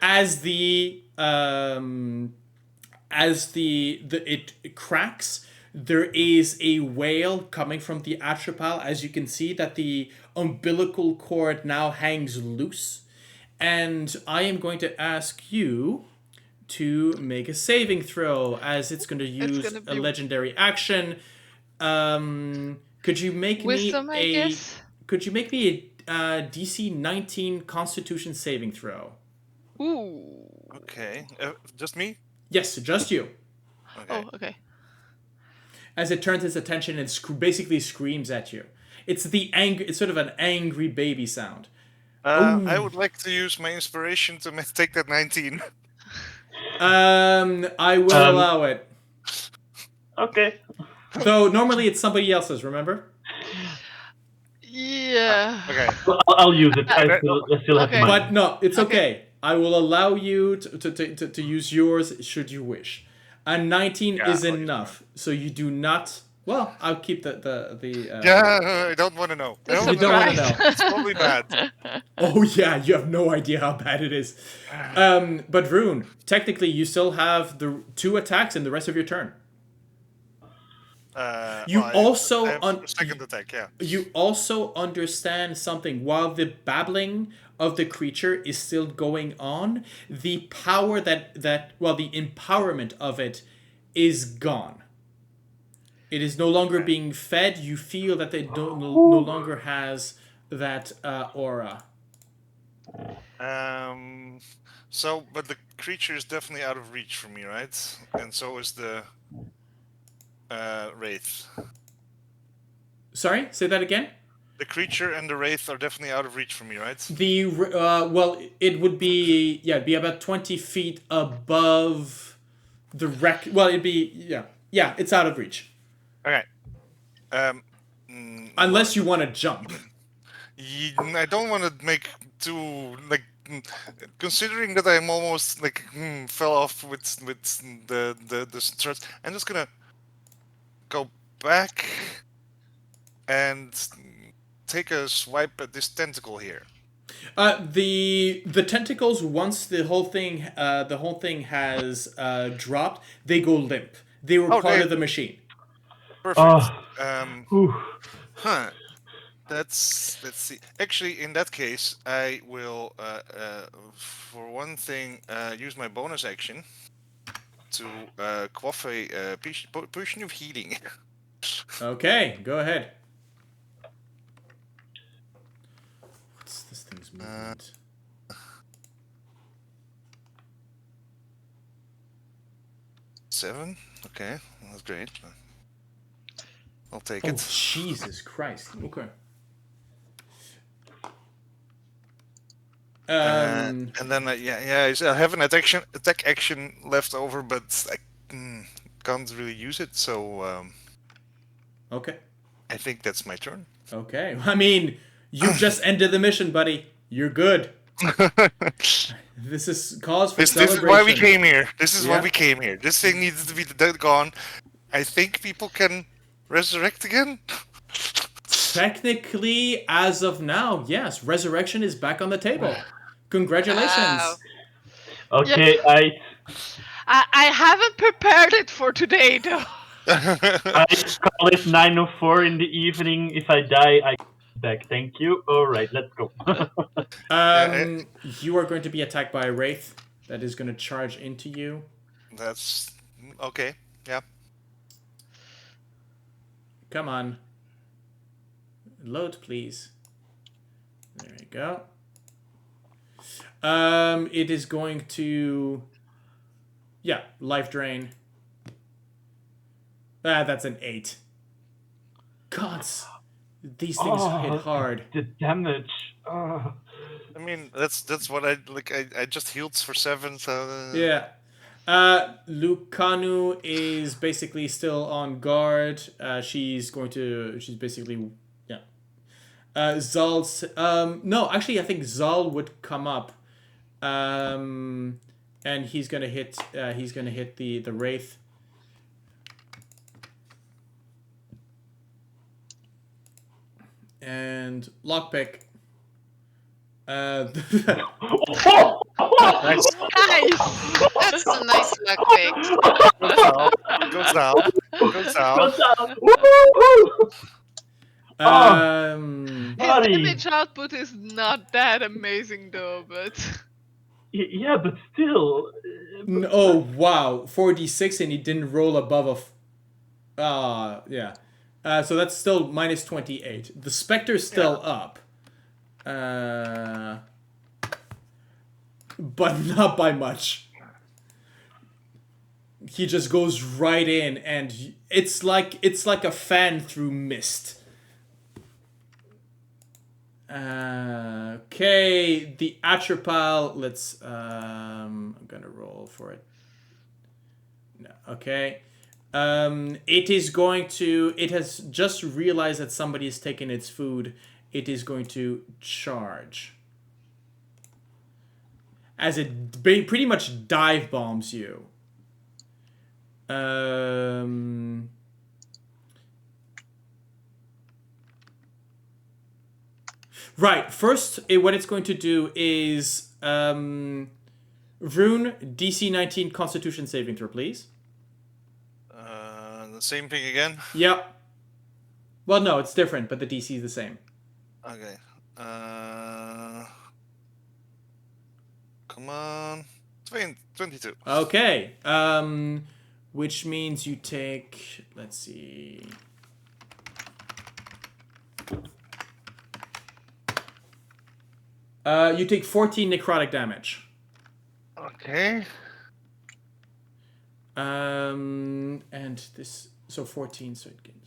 as it cracks, there is a wail coming from the Atropal. As you can see, that the umbilical cord now hangs loose, and I am going to ask you to make a saving throw, as it's going to use a legendary action. Could you make Wisdom, me I guess? Could you make me a DC 19 Constitution saving throw? Ooh. Okay. Just me? Yes, just you. Okay. Oh, okay. As it turns its attention and basically screams at you. It's It's sort of an angry baby sound. I would like to use my inspiration to take that 19. I will allow it. Okay. Though normally it's somebody else's, remember? Yeah. Okay. Well, I'll use it. I still have Okay. mine. But no, it's okay. Okay. I will allow you to use yours should you wish. A 19 Yeah, is I'll use enough, so you do not... Well, I'll keep the Yeah, I don't want to know. You don't want to know. It's probably bad. Oh yeah, you have no idea how bad it is. But Vroon, technically you still have the 2 attacks in the rest of your turn. You also I have second attack, yeah. You also understand something. While the babbling of the creature is still going on, the power the empowerment of it is gone. It is no longer being fed. You feel that it no longer has that aura. So, but the creature is definitely out of reach for me, right? And so is the wraith. Sorry, say that again. The creature and the wraith are definitely out of reach from me, right? The well, it would be it'd be about 20 feet above the wreck. Well, it'd be it's out of reach Okay. unless you want to jump. I don't want to make too considering that I'm almost fell off with the stress. I'm just gonna go back and take a swipe at this tentacle here. The tentacles, once the whole thing has dropped, they go limp. They were part Okay. of the machine. Perfect. Whew. Let's see. Actually, in that case, I will, for one thing, use my bonus action to quaff a potion of healing. Okay, go ahead. What's this thing's movement? Seven. Okay, that's great. I'll take Oh, it. Jesus Christ. Okay. And then I have an attack action left over, but I can't really use it. So Okay. I think that's my turn. Okay. I mean, you just ended the mission, buddy. You're good. This is cause for celebration. This is why we came here. This is why Yeah. we came here. This thing needs to be gone. I think people can resurrect again. Technically, as of now, yes, resurrection is back on the table. Congratulations. Wow. Okay, I haven't prepared it for today, though. I call it 9:04 in the evening. If I die, I back. Thank you. All right, let's go. You are going to be attacked by a wraith that is going to charge into you. That's okay. Yeah. Come on. Load, please. There we go. It is going to... Yeah, life drain. That's an 8. Gods, these things hit hard. The damage. Oh. I mean, that's what I like. I just healed for 7. So Yeah. Lucanu is basically still on guard. She's basically... Yeah. Zal's... no, actually, I think Zal would come up. And he's gonna hit the wraith. And lockpick. nice. Nice. That's a nice luck pick. Goes down. Goes down. Um, His Buddy. damage output is not that amazing, though, but... Yeah, but still. oh wow, 4d6 and he didn't roll above yeah. So that's still minus 28. The Spectre's still up. But not by much. He just goes right in and it's like a fan through mist. Okay, the Atropal, let's I'm gonna roll for it. No, okay. It has just realized that somebody has taken its food. It is going to charge. As it pretty much dive bombs you. Right, first, what it's going to do is... Vroon, DC 19 Constitution saving throw, please. The same thing again. Yep. Well, no, it's different, but the DC is the same. Okay. Come on. 22. Okay. Which means you take... Let's see... you take 14 necrotic damage. Okay. And this... So 14, so it gives...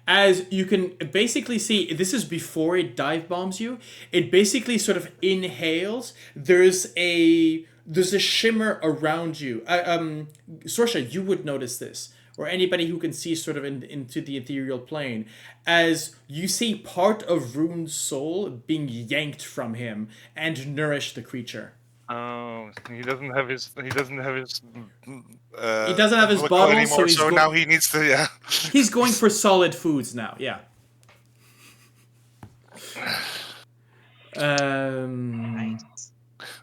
as you can basically see, this is before it dive bombs you. It basically sort of inhales. There's a shimmer around you. Sorsha, you would notice this, or anybody who can see sort of into the ethereal plane, as you see part of Rune's soul being yanked from him and nourish the creature. Oh, he doesn't have his. He doesn't have his liquid bottle, anymore, so he's now he needs to. Yeah. He's going for solid foods now. Yeah.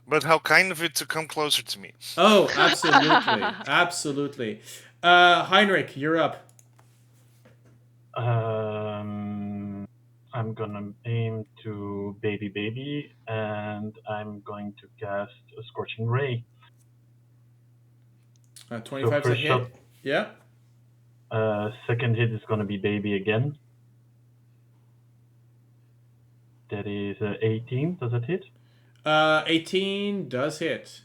But how kind of it to come closer to me. Oh, absolutely, absolutely. Heinrich, you're up. I'm gonna aim to baby, and I'm going to cast a Scorching Ray. 25's a hit. Shot, Yeah. second hit is gonna be baby again. That is 18. Does it hit? 18 does hit.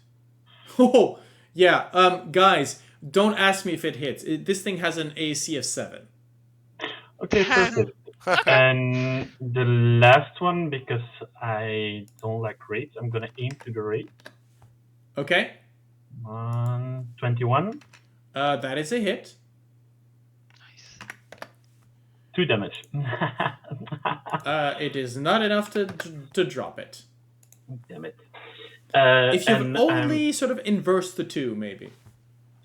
Oh, yeah. Guys, don't ask me if it hits. This thing has an AC of 7. Okay, perfect. And the last one, because I don't like rates, I'm gonna aim to the rate. Okay. 21. That is a hit. Nice. 2 damage. It is not enough to drop it. Damn it. If you've only sort of inversed the 2, maybe.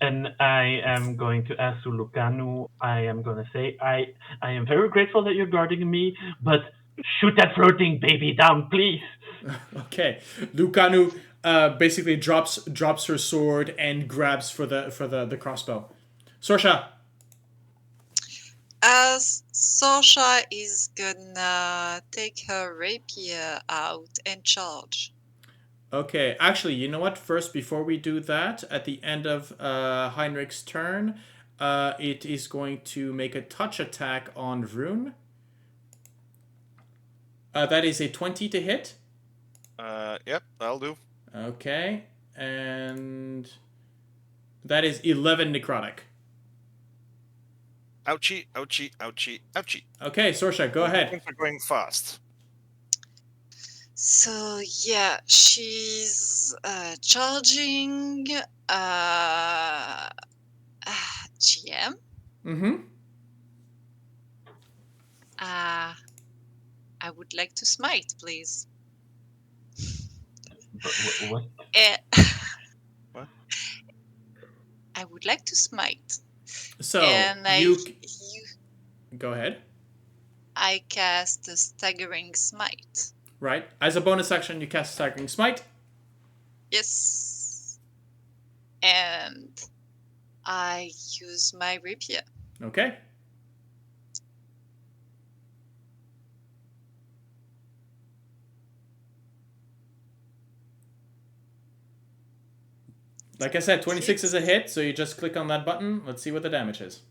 And I am going to ask Lucanu, I am going to say, I am very grateful that you're guarding me, but shoot that floating baby down, please. Okay. Lucanu basically drops her sword and grabs for the crossbow. Sorsha. Sorsha is gonna take her rapier out and charge. Okay, actually, you know what? First, before we do that, at the end of Heinrich's turn, it is going to make a touch attack on Vroon. That is a 20 to hit. Yep, that'll do. Okay, and that is 11 necrotic. Ouchie, ouchie, ouchie, ouchie. Okay, Sorsha, go ahead. Things are going fast. So yeah, she's charging GM. Mm-hmm. I would like to smite, please. What? What? I would like to smite. So, And go ahead. I cast a staggering smite. Right. As a bonus action, you cast Staggering Smite. Yes. And I use my rapier. Okay. Like I said, 26 is a hit, so you just click on that button. Let's see what the damage is.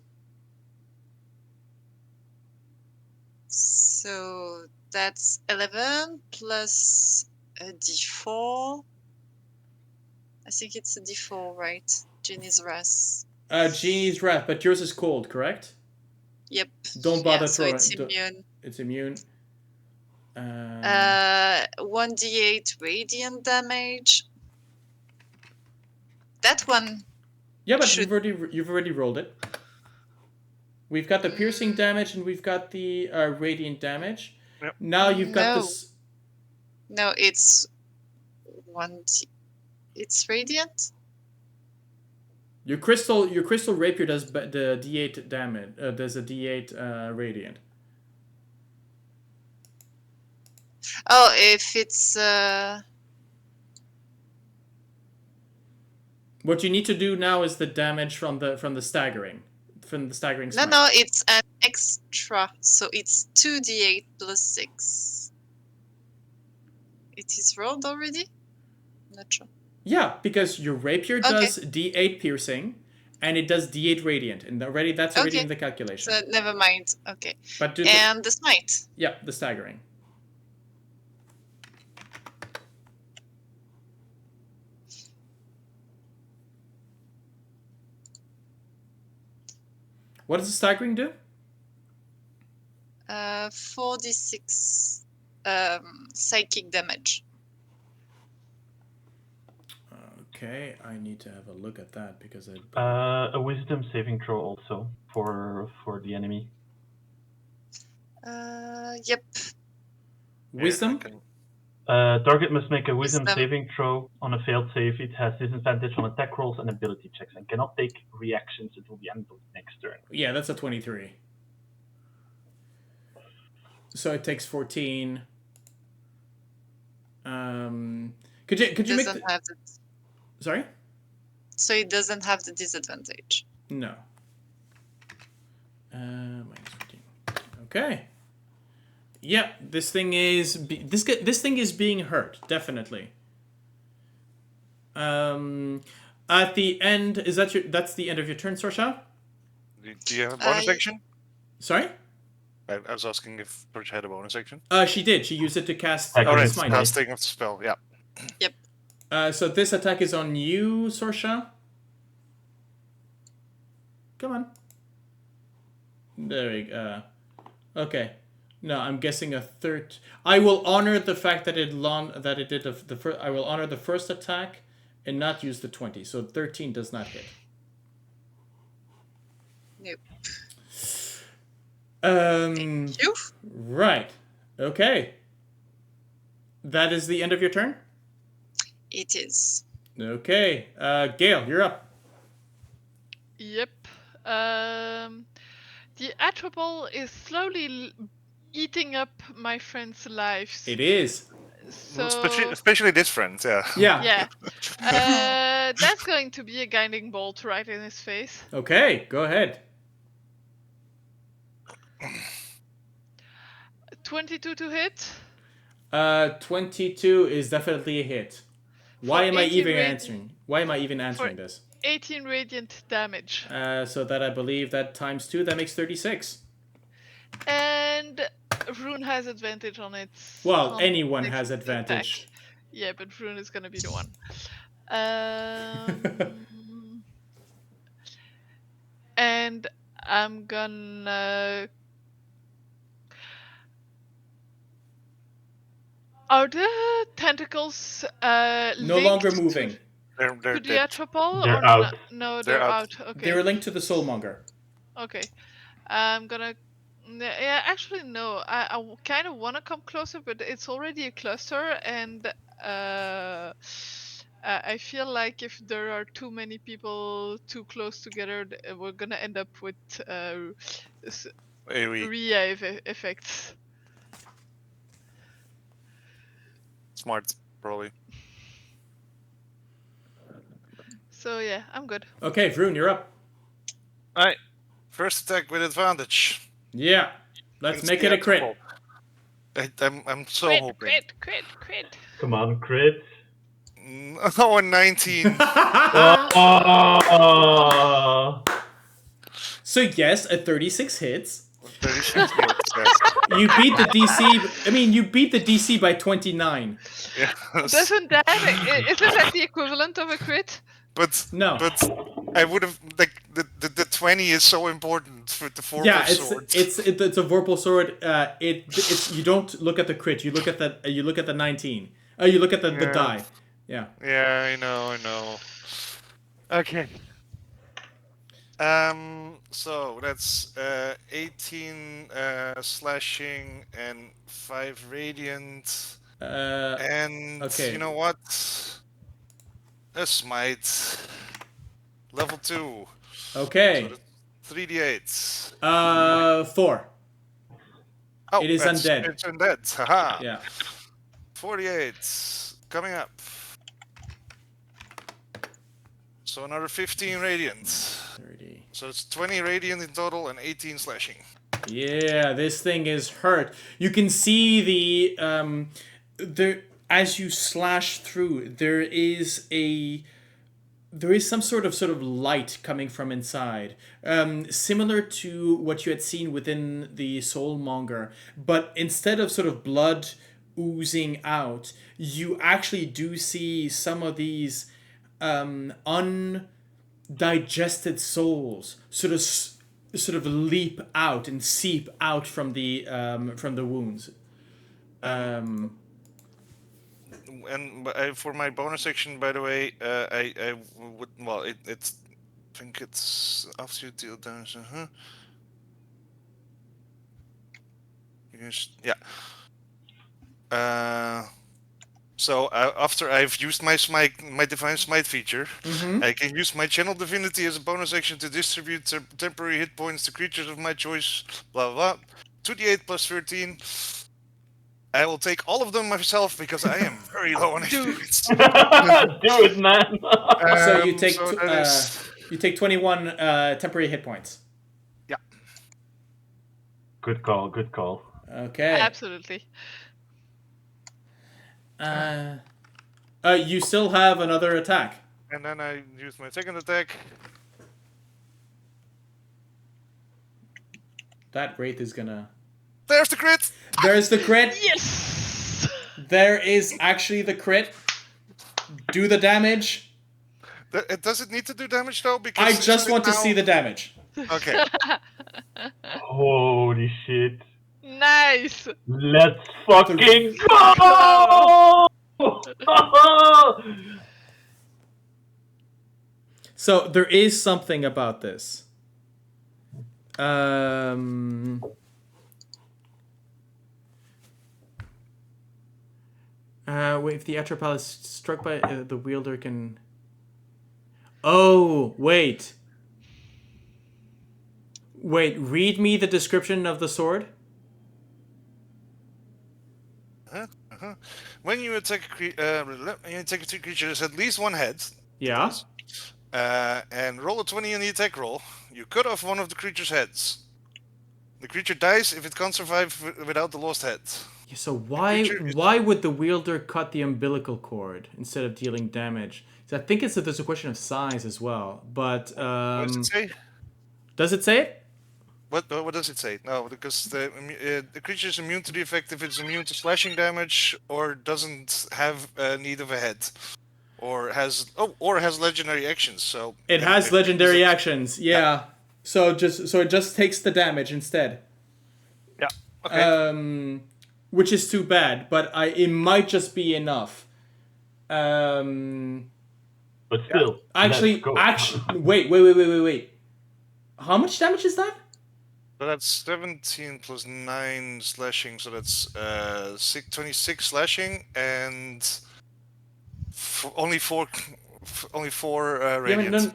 So that's 11 plus a d4. I think it's a d4, right? Genie's Wrath. Genie's Wrath, but yours is cold, correct? Yep. Don't bother so throwing. it's immune. It's immune. 1d8 radiant damage. That one. Yeah, but you've already rolled it. We've got the piercing damage and we've got the radiant damage. Yep. Now you've got this. No, it's it's radiant. Your crystal rapier does the d8 damage. Does a d8 radiant. Oh, if it's What you need to do now is the damage from the staggering smite. No, it's an extra, so it's 2d8 plus 6. It is rolled already? Not sure. Yeah, because your rapier does d8 piercing, and it does d8 radiant, and already that's already in the calculation. So never mind. Okay. But and the smite. Yeah, the staggering. What does the staggering do? 4d6 psychic damage. Okay, I need to have a look at that because I. A wisdom saving throw also for the enemy. Yep. Wisdom? Target must make a wisdom Wisdom. saving throw. On a failed save, it has disadvantage on attack rolls and ability checks and cannot take reactions until the end of the next turn. Yeah, that's a 23. So it takes 14. Could you make Doesn't have the, Sorry? so it doesn't have the disadvantage. No. Minus 14. Okay. Yeah, this thing is this thing is being hurt, definitely. At the end, that's the end of your turn, Sorsha? Do you have a bonus action? Sorry? I was asking if Sorsha had a bonus action. She did. She used it to cast Alright, Smite. Casting of the spell, yeah. Yep. So this attack is on you, Sorsha. Come on. There we go. Okay. No, I'm guessing a third. I will honor the fact that it did the first. I will honor the first attack, and not use the 20. So 13 does not hit. Nope. Um. You? Right. Okay. That is the end of your turn? It is. Okay. Gale, you're up. Yep. The Atropol is slowly eating up my friends' lives. It is. So Especially this friend, yeah. Yeah. yeah, that's going to be a guiding bolt right in his face. Okay, go ahead. 22 to hit. 22 is definitely a hit. Why For am I 18 even radi- answering? Why am I even answering this? 18 radiant damage. So that I believe that times 2, that makes 36. And Vroon has advantage on its. Well, on anyone its has advantage. attack. Yeah, but Vroon is gonna be the one. And I'm gonna. Are the tentacles No linked longer moving. They're to the dead. Atropol? They're or out. No, They're they're out. out. Okay. They were linked to the Soulmonger. Okay. I'm gonna. Yeah, actually, no. I kind of want to come closer, but it's already a cluster, and I feel like if there are too many people too close together, we're gonna end up with AoE. effects. Smart, probably. So yeah, I'm good. Okay, Vroon, you're up. Alright. First attack with advantage. Yeah. Let's Against make the it a crit. Atropol. I'm so Crit, hoping. crit. Come on, crit. Oh, a 19. Oh! So yes, a 36 hits. 36 hits, yes. You beat the DC. I mean, you beat the DC by 29. Yes. Isn't that the equivalent of a crit? But No. But I would have like the 20 is so important for the form Yeah, of swords. it's a Vorpal sword. It's you don't look at the crit. You look at the 19. You look at the Yeah. die. Yeah. Yeah, I know. Okay. So that's 18 slashing and 5 radiant. And okay. you know what? A smite. Level 2. Okay. So 3d8. 4. Oh, It is undead. It's undead. Haha. Yeah. 48. Coming up. So another 15 radiant. 30. So it's 20 radiant in total and 18 slashing. Yeah, this thing is hurt. You can see the as you slash through, there is some sort of light coming from inside, similar to what you had seen within the Soulmonger, but instead of sort of blood oozing out, you actually do see some of these undigested souls sort of sort of leap out and seep out from the wounds. And for my bonus action, by the way, I would it's I think it's after you deal damage. Yeah. So after I've used my divine smite feature, I can use my channel divinity as a bonus action to distribute temporary hit points to creatures of my choice. Blah blah. 2d8 plus 13. I will take all of them myself because I am very low on experience. Do it, man. So you take so that is- you take 21 temporary hit points. Yeah. Good call. Good call. Okay. Absolutely. You still have another attack. And then I use my second attack. That wraith is gonna. There's the crit. There's the crit. Yes. There is actually the crit. Do the damage. Does it need to do damage though? Because I just want to see the damage. Okay. Holy shit. Nice. Let's fucking go! So there is something about this. Wait, if the Atropal is struck by the wielder can... Oh, wait. Wait, read me the description of the sword. When you attack a creature that has at least one head, Yeah. and roll a 20 in the attack roll, you cut off one of the creature's heads. The creature dies if it can't survive without the lost head. Yeah, so why would the wielder cut the umbilical cord instead of dealing damage? So I think there's a question of size as well. But What does it say? Does it say it? What does it say? No, because the creature is immune to the effect if it's immune to slashing damage or doesn't have need of a head, or has legendary actions. So It has legendary actions. Yeah. So it just takes the damage instead. Yeah. Okay. Which is too bad, but it might just be enough. But still, Actually, let's go. wait. How much damage is that? So that's 17 plus 9 slashing, so that's 26 slashing and only four radiant.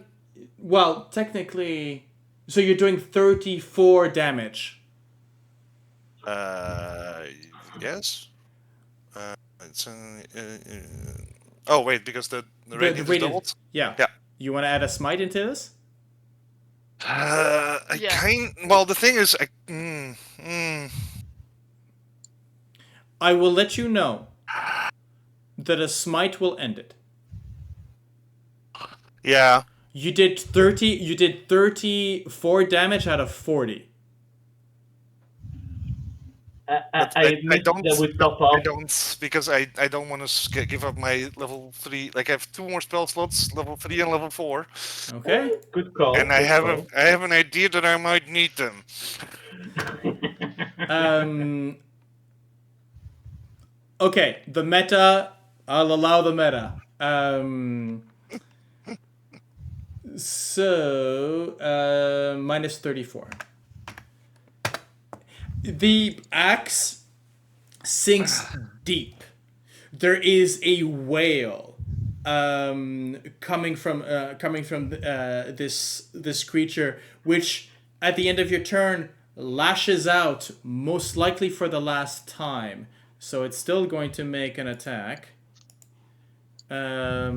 Well, technically, so you're doing 34 damage. Yes. It's oh wait, because the radiant is doubled. Yeah. Yeah. You want to add a smite into this? Well, the thing is, I will let you know that a smite will end it. Yeah. You did 34 damage out of 40. I don't. that would top I off. don't, because I don't want to give up my level 3. Like I have 2 more spell slots, level 3 and level 4. Okay. Good call. And I have an idea that I might need them. Okay, the meta. I'll allow the meta. So minus 34. The axe sinks deep. There is a wail coming from this creature, which at the end of your turn lashes out, most likely for the last time. So it's still going to make an attack. As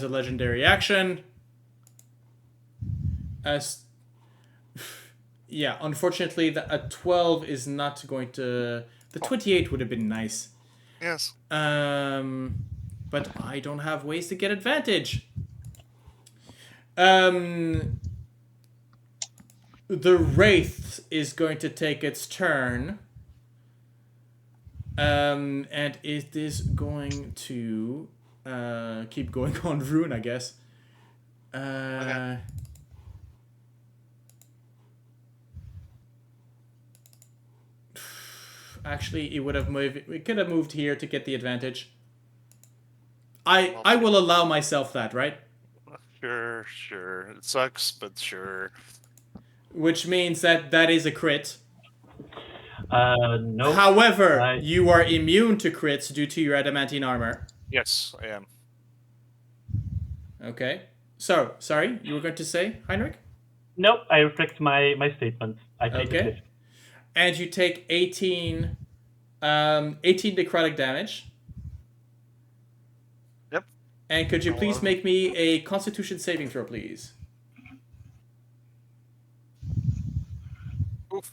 a legendary action. Yeah, unfortunately, a 12 is not going to... The 28 would have been nice. Yes. But I don't have ways to get advantage. The Wraith is going to take its turn. And it is going to keep going on Vroon, I guess. Okay. Actually, it would have moved. We could have moved here to get the advantage. I will allow myself that, right? Sure. It sucks, but sure. Which means that is a crit. No. However, you are immune to crits due to your adamantine armor. Yes, I am. Okay. So, sorry, you were going to say, Heinrich? Nope, I reflect my statement. I take Okay. it. And you take 18 necrotic damage. Yep. And could you please make me a Constitution saving throw, please? Oof.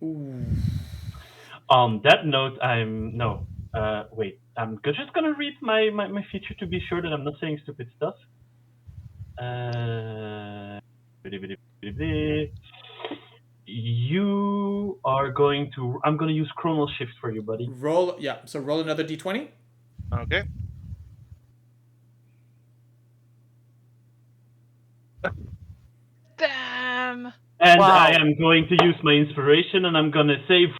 Ooh. On that note, wait. I'm just gonna read my feature to be sure that I'm not saying stupid stuff. You are going to. I'm gonna use Chronal Shift for you, buddy. Roll another d20. Okay. Damn. And Wow. I am going to use my inspiration, and I'm gonna say,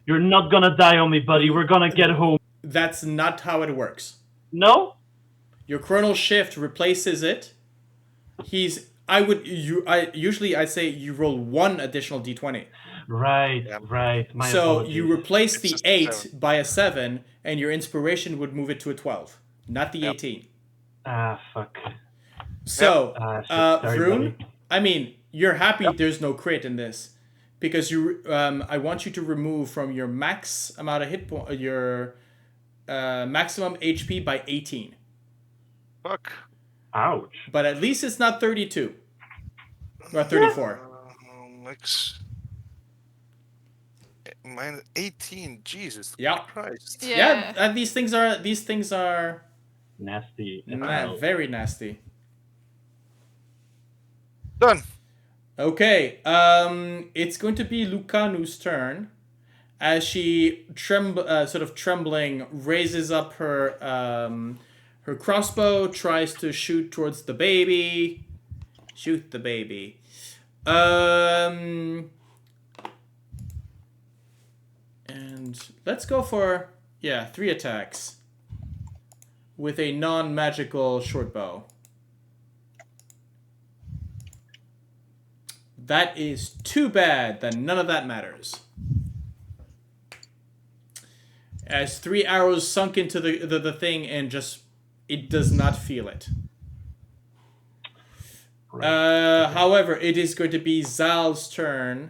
"You're not gonna die on me, buddy. We're gonna get home." That's not how it works. No. Your Chronal Shift replaces it. Usually I say you roll one additional d20. Right. Yeah. Right. My So apologies. you replace It's the just a 8 7. by a 7, and your inspiration would move it to a 12, not the Yep. 18. Ah, fuck. So, Shit. Sorry, Vroon, buddy. I mean, you're happy there's no crit in this, because I want you to remove from your max amount of hit point, your maximum HP by 18. Fuck. Ouch. But at least it's not 32 or 34. Max. Mine 18. Jesus Yeah. Christ. Yeah. And these things are Nasty. very nasty. Done. Okay, it's going to be Lucanu's turn, as she sort of trembling, raises up her her crossbow, tries to shoot towards the baby. Shoot the baby. And let's go for 3 attacks with a non-magical short bow. That is too bad that none of that matters. As 3 arrows sunk into the thing and just it does not feel it. However, it is going to be Zal's turn,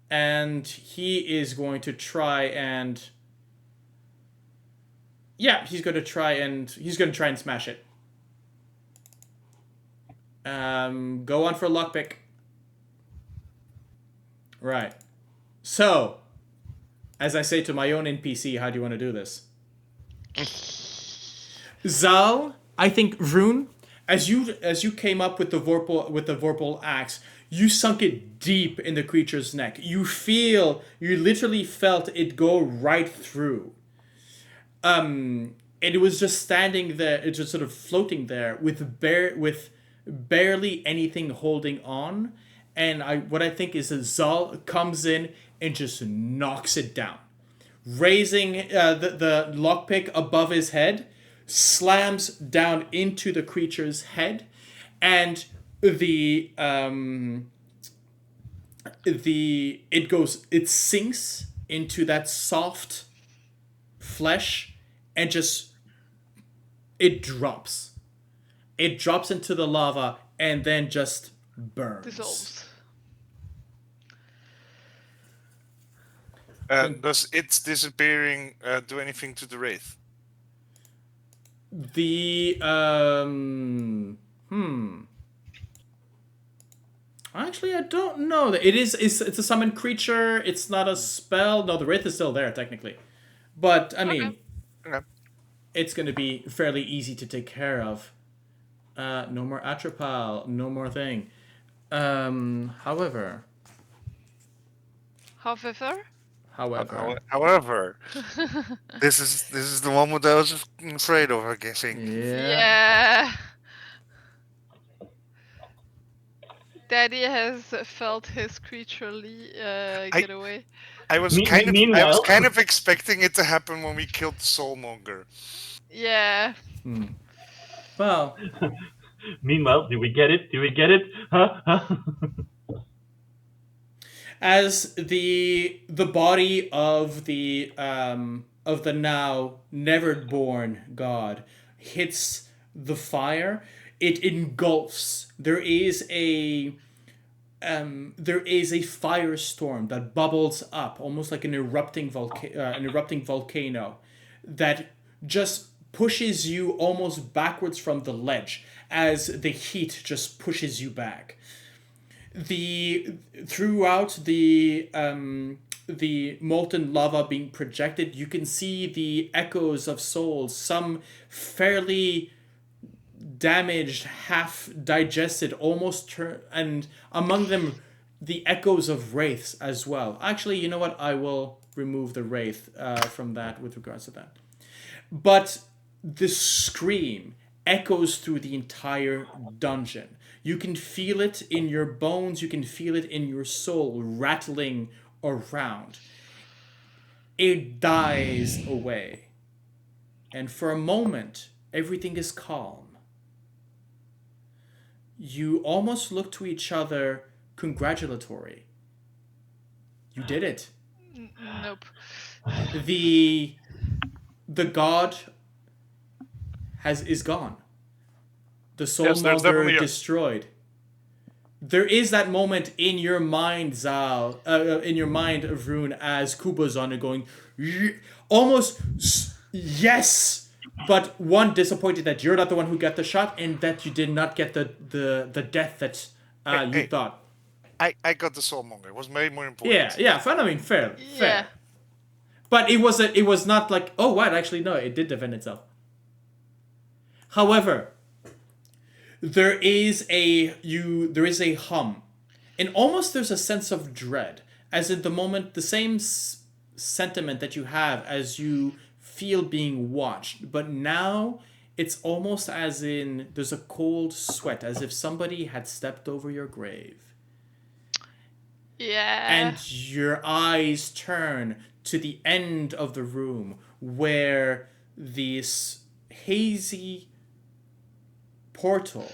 and he is going to try and he's going to try and smash it. Go on for lockpick. Right. So, as I say to my own NPC, how do you want to do this? Zal, I think Vroon, as you came up with the Vorpal axe, you sunk it deep in the creature's neck. You literally felt it go right through. And it was just standing there, it's just sort of floating there with barely anything holding on. And what I think is that Zal comes in and just knocks it down. Raising the lockpick above his head, slams down into the creature's head, and it sinks into that soft flesh, and just it drops into the lava and then just burns. Dissolves. Does its disappearing do anything to the wraith? Actually, I don't know. It's a summoned creature. It's not a spell. No, the wraith is still there technically, but I mean, Okay. it's going to be fairly easy to take care of. No more Atropal. No more thing. However, this is the one that I was afraid of, I guess. Yeah. Daddy has felt his creaturely get away. I was Meanwhile, kind of expecting it to happen when we killed the Soulmonger. Yeah. Well, meanwhile, do we get it? Do we get it? Huh? as the body of the now never born god hits the fire, it engulfs. There is a firestorm that bubbles up, almost like an erupting volcano, that just pushes you almost backwards from the ledge as the heat just pushes you back. Throughout the molten lava being projected, you can see the echoes of souls, some fairly damaged, half digested, and among them the echoes of wraiths as well. Actually, you know what? I will remove the wraith from that with regards to that. But the scream echoes through the entire dungeon. You can feel it in your bones, you can feel it in your soul rattling around. It dies away. And for a moment, everything is calm. You almost look to each other congratulatory. You did it. Nope. The god is gone. The Yes, there's Soulmonger definitely destroyed. There is that moment in your mind, Zal, in your mind, Vroon, as Kuba's on it going, almost yes, but one disappointed that you're not the one who got the shot and that you did not get the death that you thought. I got the Soulmonger. It was way more important. Yeah, fine. I mean, fair. Yeah. But it was not like, oh, what? Actually, no, it did defend itself. However, there is a hum, and almost there's a sense of dread, as in the moment, the same sentiment that you have as you feel being watched, but now it's almost as in there's a cold sweat, as if somebody had stepped over your grave. Yeah. And your eyes turn to the end of the room where this hazy portal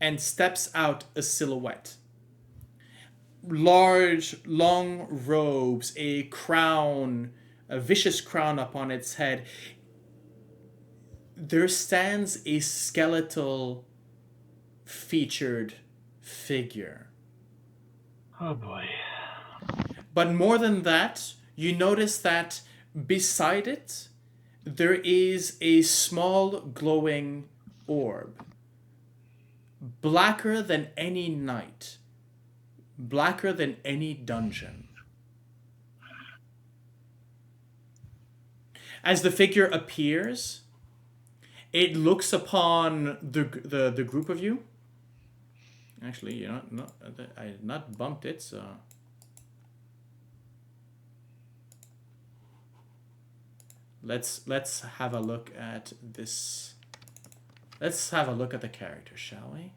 and steps out a silhouette. Large, long robes, a crown, a vicious crown upon its head. There stands a skeletal featured figure. Oh boy. But more than that, you notice that beside it, there is a small glowing orb. Blacker than any night. Blacker than any dungeon. As the figure appears, it looks upon the group of you. Actually, you know, no, I had not bumped it, so... Let's have a look at this. Let's have a look at the character, shall we?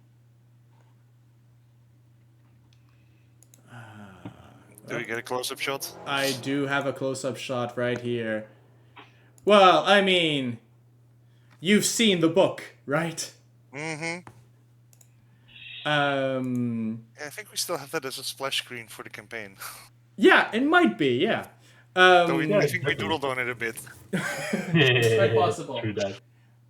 Do we get a close-up shot? I do have a close-up shot right here. Well, I mean, you've seen the book, right? Mm-hmm. Yeah, I think we still have that as a splash screen for the campaign. Yeah, it might be, yeah. I Yeah, think we definitely. doodled on it a bit. It's quite possible. True that.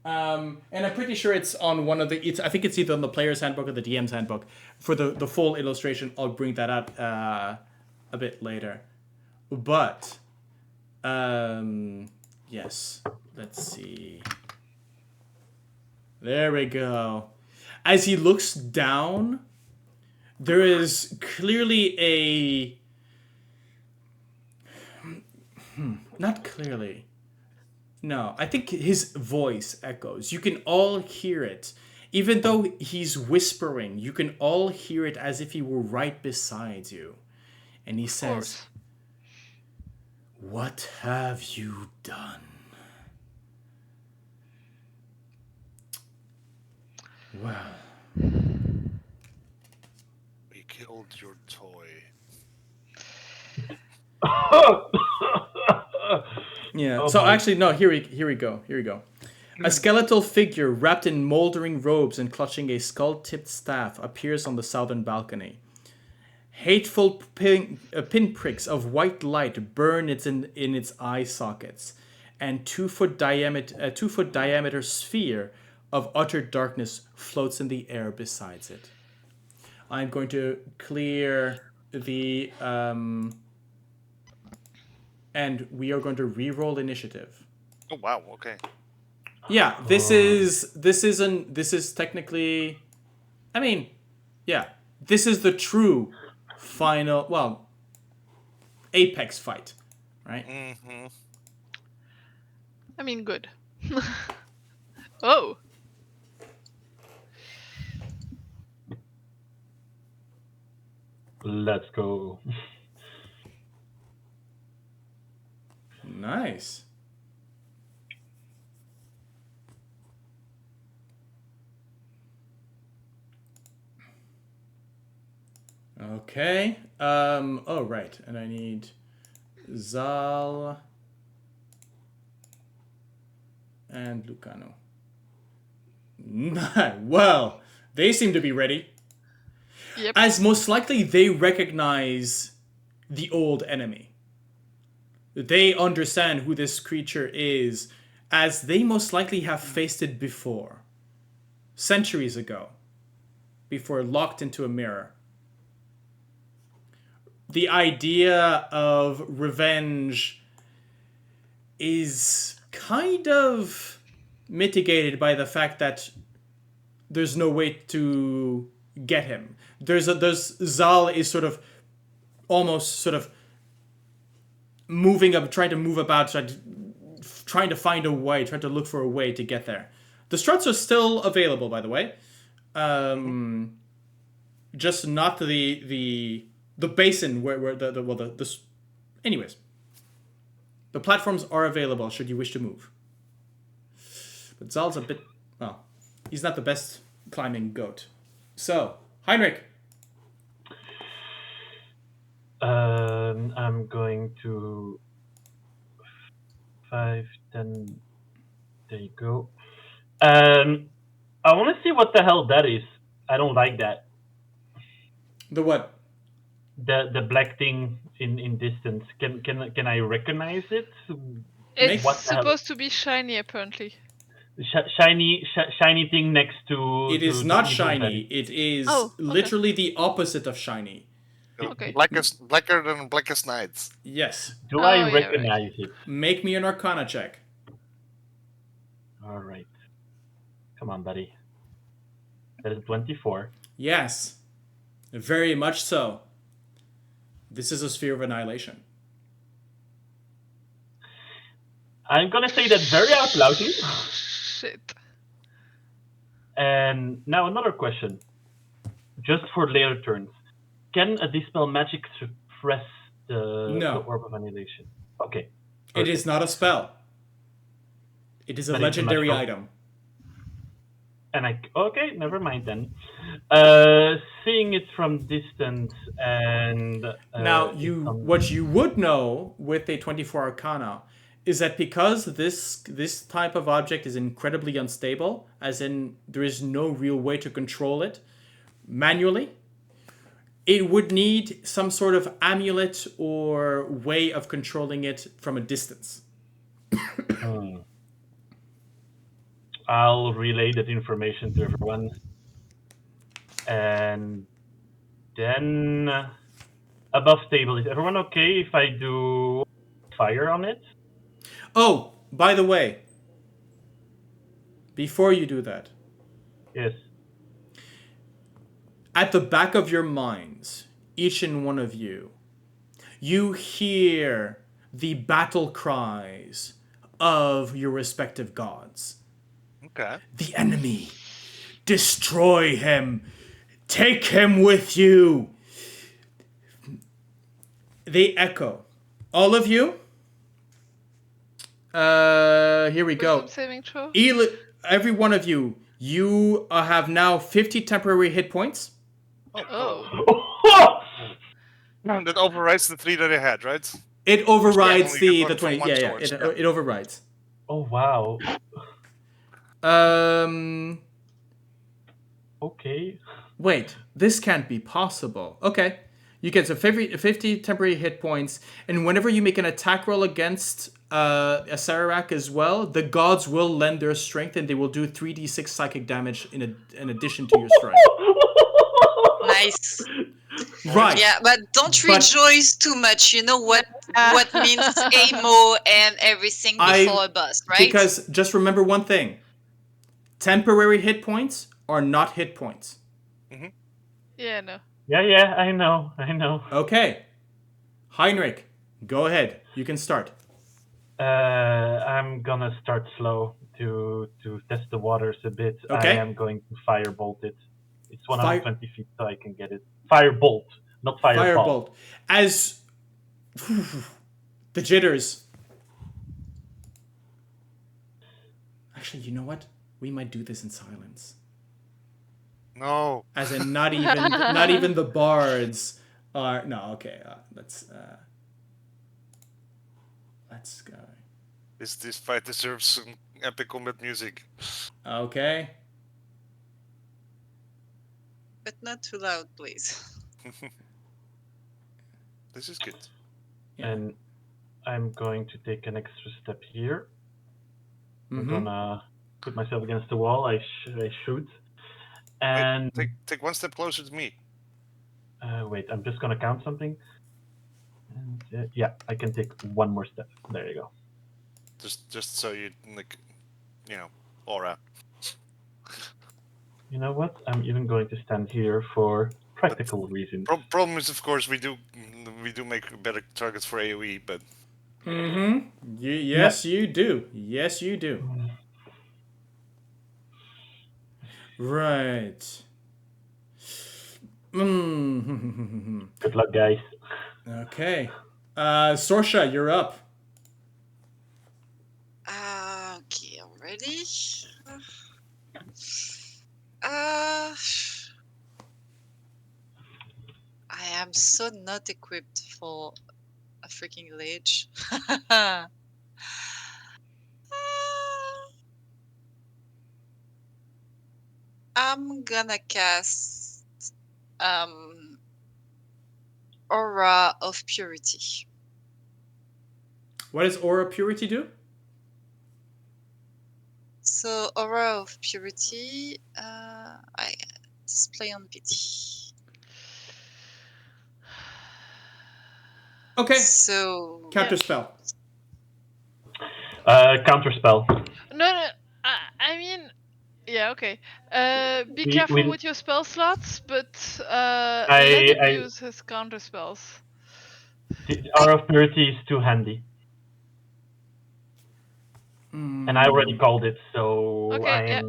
And I'm pretty sure it's on one of the... I think it's either on the player's handbook or the DM's handbook. For the full illustration, I'll bring that up a bit later. But, yes. Let's see. There we go. As he looks down, there is clearly a... Not clearly. No, I think his voice echoes. You can all hear it. Even though he's whispering, you can all hear it as if he were right beside you. And he says, "What have you done?" Well, killed your toy. Yeah. Oh So my. actually, no. Here we go. A skeletal figure wrapped in moldering robes and clutching a skull-tipped staff appears on the southern balcony. Hateful pinpricks of white light burn in its eye sockets, and 2-foot diameter sphere of utter darkness floats in the air beside it. I'm going to clear the and we are going to re-roll initiative. Oh wow, okay. Yeah, this is technically, I mean, yeah, this is the true final, well, apex fight, right? Mm-hmm. I mean, good. Oh, Let's go. Nice. Okay. Oh right, and I need Zal and Lucano. Well, they seem to be ready. yep. As most likely they recognize the old enemy. They understand who this creature is, as they most likely have faced it before. Centuries ago. Before locked into a mirror. The idea of revenge is kind of mitigated by the fact that there's no way to get him. There's Zal is sort of almost sort of moving up, trying to move about, trying to find a way, trying to look for a way to get there. The struts are still available, by the way. Just not the basin where the anyways. The platforms are available should you wish to move. But Zal's a bit, well, he's not the best climbing goat. So, Heinrich. I'm going to 5, 10. There you go. I want to see what the hell that is. I don't like that. The what? The black thing in distance. Can I recognize it? It's What the hell? supposed to be shiny, apparently. Shiny thing next to. It is to not the evil shiny. belly. It is Oh, okay. literally the opposite of shiny. Okay. Blacker than blackest nights. Yes. Do Oh, I yeah, right. recognize it? Make me an Arcana check. All right. Come on, buddy. That is 24. Yes. Very much so. This is a sphere of annihilation. I'm gonna say that very out loudly. Shit. And now another question, just for later turns. Can a dispel magic suppress the orb of annihilation? Okay. It is not a spell. It is a But it's a legendary magical- item. And okay, never mind then. Seeing it from distance and Now, what you would know with a 24 Arcana is that because this type of object is incredibly unstable, as in there is no real way to control it manually, it would need some sort of amulet or way of controlling it from a distance. I'll relay that information to everyone. And then above table, is everyone okay if I do fire on it? Oh, by the way, before you do that, Yes. at the back of your minds, each and one of you, you hear the battle cries of your respective gods. Okay. The enemy. Destroy him. Take him with you. They echo. All of you? Here we go. Wisdom saving throw. Every one of you, you have now 50 temporary hit points. Oh. That overrides the 3 that I had, right? It overrides only get the one from 20. one Yeah, source, It, yeah. it overrides. Oh wow. Okay. Wait, this can't be possible. Okay. You get 50 temporary hit points, and whenever you make an attack roll against a Sararak as well, the gods will lend their strength and they will do 3d6 psychic damage in addition to your strength. Nice. Right. Yeah, but don't But- rejoice too much. You know what means AMO and everything before a boss, right? Because just remember one thing. Temporary hit points are not hit points. Yeah, no. Yeah, I know. Okay. Heinrich, go ahead. You can start. I'm gonna start slow to test the waters a bit. Okay. I am going to firebolt it. It's 120 feet, so I can get it. Firebolt, not fireball. Firebolt. As the jitters. Actually, you know what? We might do this in silence. No. As in, not even the bards are. No, okay. Let's go. This fight deserves some epic combat music. Okay. But not too loud, please. This is good. Yeah. And I'm going to take an extra step here. I'm Mm-hmm. gonna put myself against the wall. I shoot. And Take one step closer to me. wait, I'm just gonna count something. And yeah, I can take one more step. There you go. Just so you like, aura. You know what? I'm even going to stand here for practical reasons. Problem is, of course, we do make better targets for AOE, but Mm-hmm. Yes, you do. Yes, you do. Right. Good luck, guys. Okay. Sorsha, you're up. Okay, already. I am so not equipped for a freaking lich. I'm gonna cast Aura of Purity. What does Aura Purity do? So Aura of Purity, I display on pity. Okay. So Counter spell. Counterspell. No. I mean, yeah, okay. Be We- careful we- with your spell slots, but let him use his counter spells. The Aura of Purity is too handy. And I already called it, so Okay,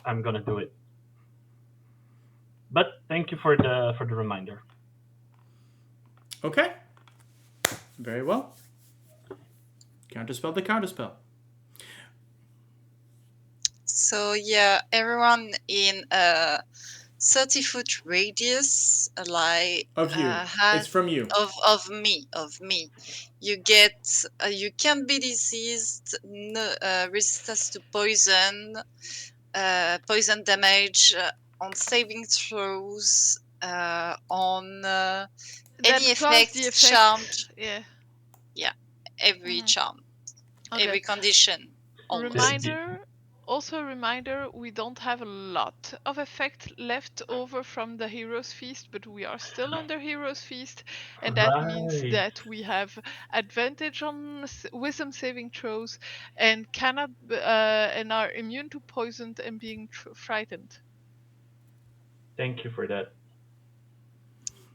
I'm gonna do it. But thank you for the reminder. Okay. Very well. Counterspell the counterspell. So yeah, everyone in a 30-foot radius, like Of you. It's from you. of me. You get you can be diseased, resistance to poison, poison damage on saving throws, on any plus the effect, charmed, Yeah. every Mhm. charm, Okay. every condition. almost. Reminder, we don't have a lot of effect left over from the Heroes Feast, but we are still under Heroes Feast, and that means Right. that we have advantage on wisdom saving throws and cannot and are immune to poison and being frightened. Thank you for that.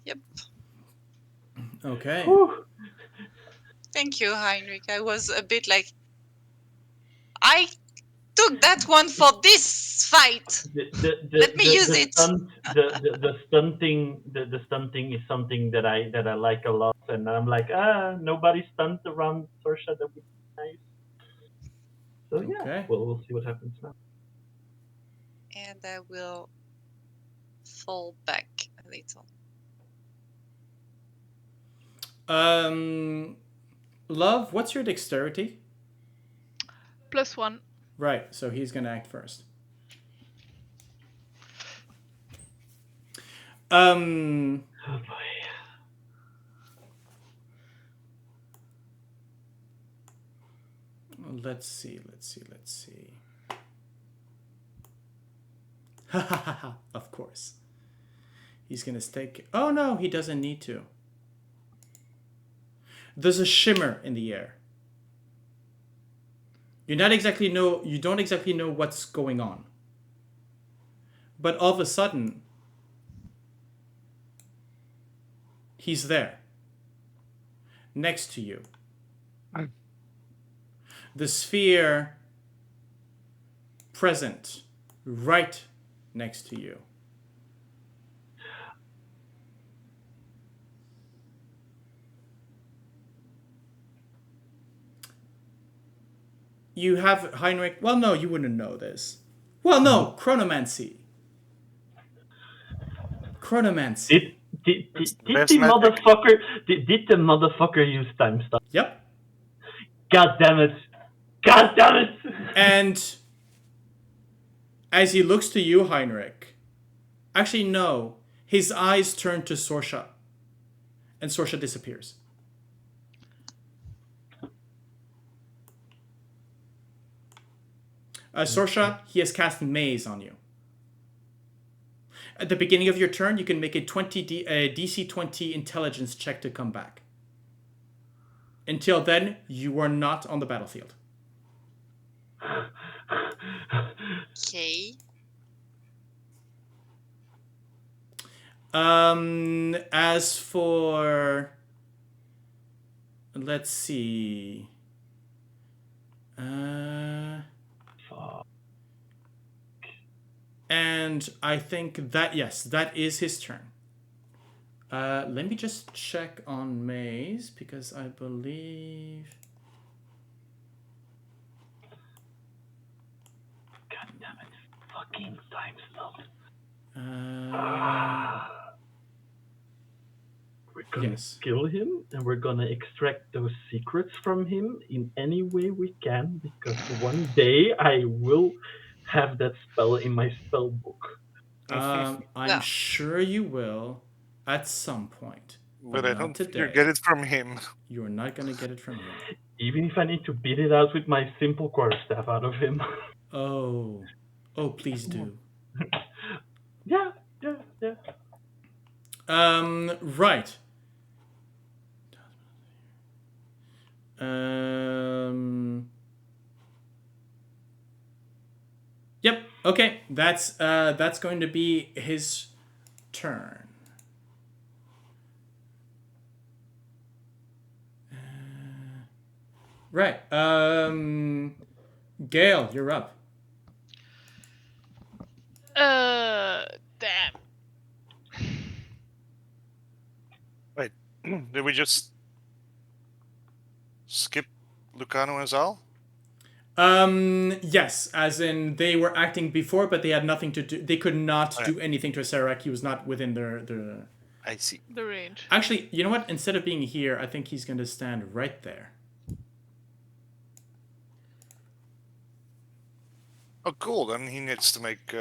Yep. Okay. Whew. Thank you, Heinrich. I was a bit like, I took that one for this fight. Let me use it. The stunting is something that I like a lot, and I'm like, nobody stunned around Sorsha. That would be nice. So yeah, Okay. we'll see what happens now. And I will fall back little. Love, what's your dexterity? +1. Right, so he's gonna act first. Oh boy. Let's see. Ha ha ha ha, of course. He's gonna stake. Oh no, he doesn't need to. There's a shimmer in the air. You don't exactly know what's going on. But all of a sudden, he's there. Next to you. The sphere present right next to you. You have Heinrich. Well, no, you wouldn't know this. Well, no, Chronomancy. Chronomancy. Did Best the magic. motherfucker did the motherfucker use time stop? Yep. God damn it! God damn it! And as he looks to you, Heinrich, actually no, his eyes turn to Sorsha, and Sorsha disappears. Sorsha, he has cast Maze on you. At the beginning of your turn, you can make a DC 20 intelligence check to come back. Until then, you are not on the battlefield. Okay. As for... Let's see... And I think that, yes, that is his turn. Let me just check on Maze, because I believe... God damn it! Fucking time stop. We're gonna Yes. kill him, and we're gonna extract those secrets from him in any way we can, because one day I will have that spell in my spell book. I'm Yeah. sure you will at some point. But I not don't think today. you get it from him. You're not going to get it from him. Even if I need to beat it out with my simple quarterstaff out of him. Oh, please do. Yeah. Right. Yep. Okay. That's going to be his turn. Right. Gale, you're up. Damn. Wait, did we just skip Lucano and Zal? Yes, as in they were acting before, but they had nothing to do. They could not Okay. do anything to Sarek. He was not within their. I see. The range. Actually, you know what? Instead of being here, I think he's going to stand right there. Oh, cool. Then he needs to make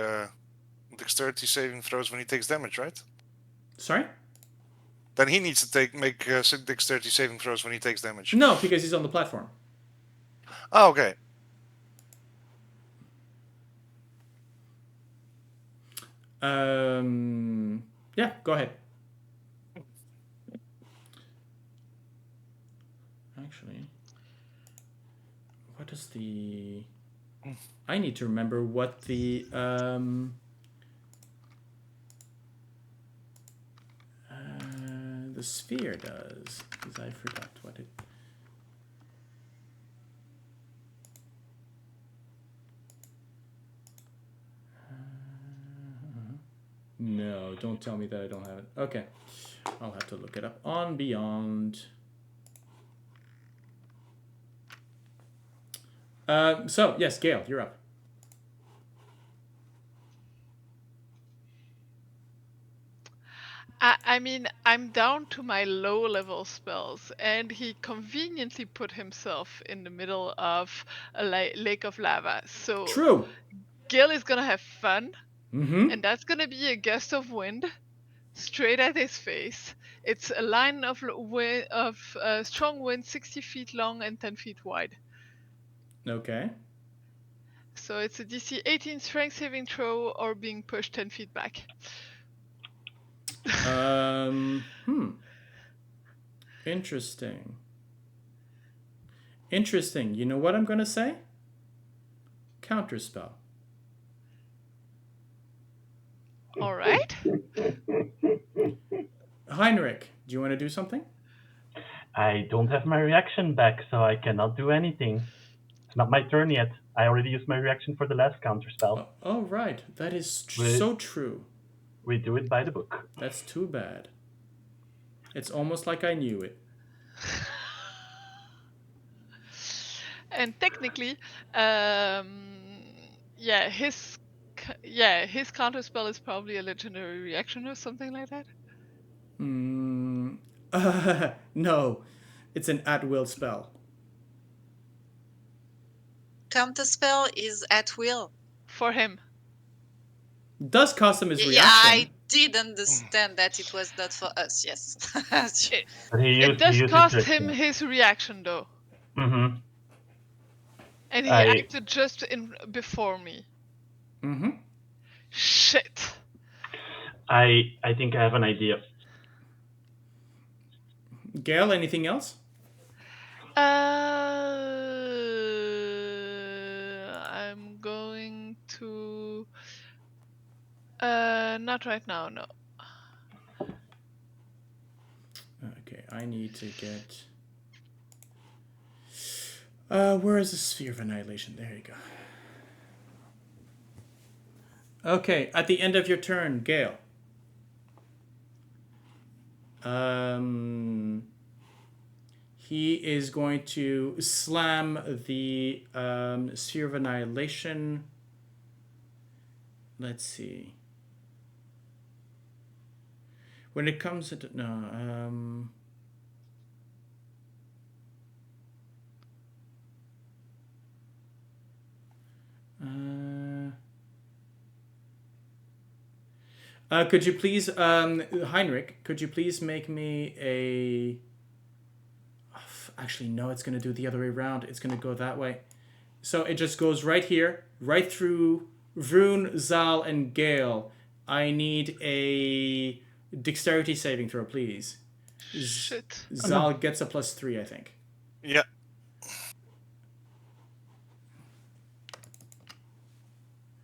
dexterity saving throws when he takes damage, right? Sorry? Then he needs to make dexterity saving throws when he takes damage. No, because he's on the platform. Oh, okay. Yeah, go ahead. Actually, what is the... I need to remember what the... the sphere does, because I forgot what it... No, don't tell me that I don't have it. Okay. I'll have to look it up on Beyond. So, yes, Gale, you're up. I mean, I'm down to my low-level spells, and he conveniently put himself in the middle of a lake of lava. So True. Gale is gonna have fun, Mm-hmm. and that's gonna be a gust of wind straight at his face. It's a line of strong wind, 60 feet long and 10 feet wide. Okay. So it's a DC 18 strength saving throw or being pushed 10 feet back. Interesting. Interesting. You know what I'm gonna say? Counterspell. All right. Heinrich, do you want to do something? I don't have my reaction back, so I cannot do anything. It's not my turn yet. I already used my reaction for the last counterspell. Oh, right. That is Wait. so true. We do it by the book. That's too bad. It's almost like I knew it. And technically, his counterspell is probably a legendary reaction or something like that. No, it's an at-will spell. Counterspell is at will. For him. Does cost him his reaction. Yeah, I did understand that it was not for us. Yes. But It does cost him his reaction, though. Mm-hmm. And he acted just before me. Mm-hmm. Shit. I think I have an idea. Gale, anything else? I'm going to... not right now, no. Okay, I need to get... where is the Sphere of Annihilation? There you go. Okay, at the end of your turn, Gale. He is going to slam the Sphere of Annihilation. Let's see. When it comes to... No, could you please, Heinrich, could you please make me a... Actually, no, it's going to do the other way around. It's going to go that way. So it just goes right here, right through Vroon, Zal, and Gale. I need a dexterity saving throw, please. Shit. Zal gets a +3, I think. Yeah.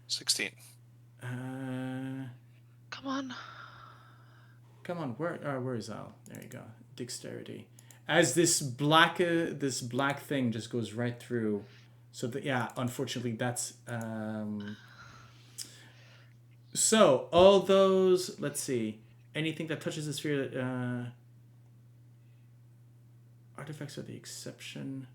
$16. Come on. Come on, where is Zal? There you go. Dexterity. As this black thing just goes right through. So unfortunately that's so all those, let's see, anything that touches the sphere, artifacts are the exception.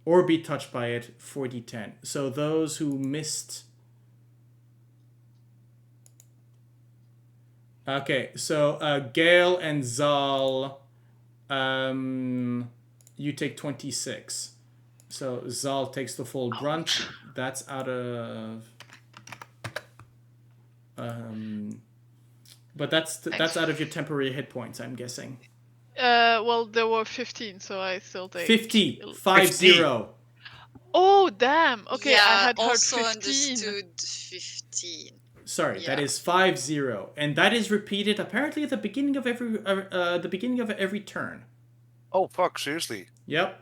Or be touched by it, 4d10. So those who missed. Okay, so Gale and Zal, you take 26. So Zal takes the full brunt. That's out of. But that's out of your temporary hit points, I'm guessing. Well, there were 15, so I still take... 50. 50. Oh, damn. Okay, yeah, I had also heard 15. understood 15. Sorry, Yeah. that is 50, and that is repeated apparently at the beginning of every turn. Oh fuck! Seriously? Yep.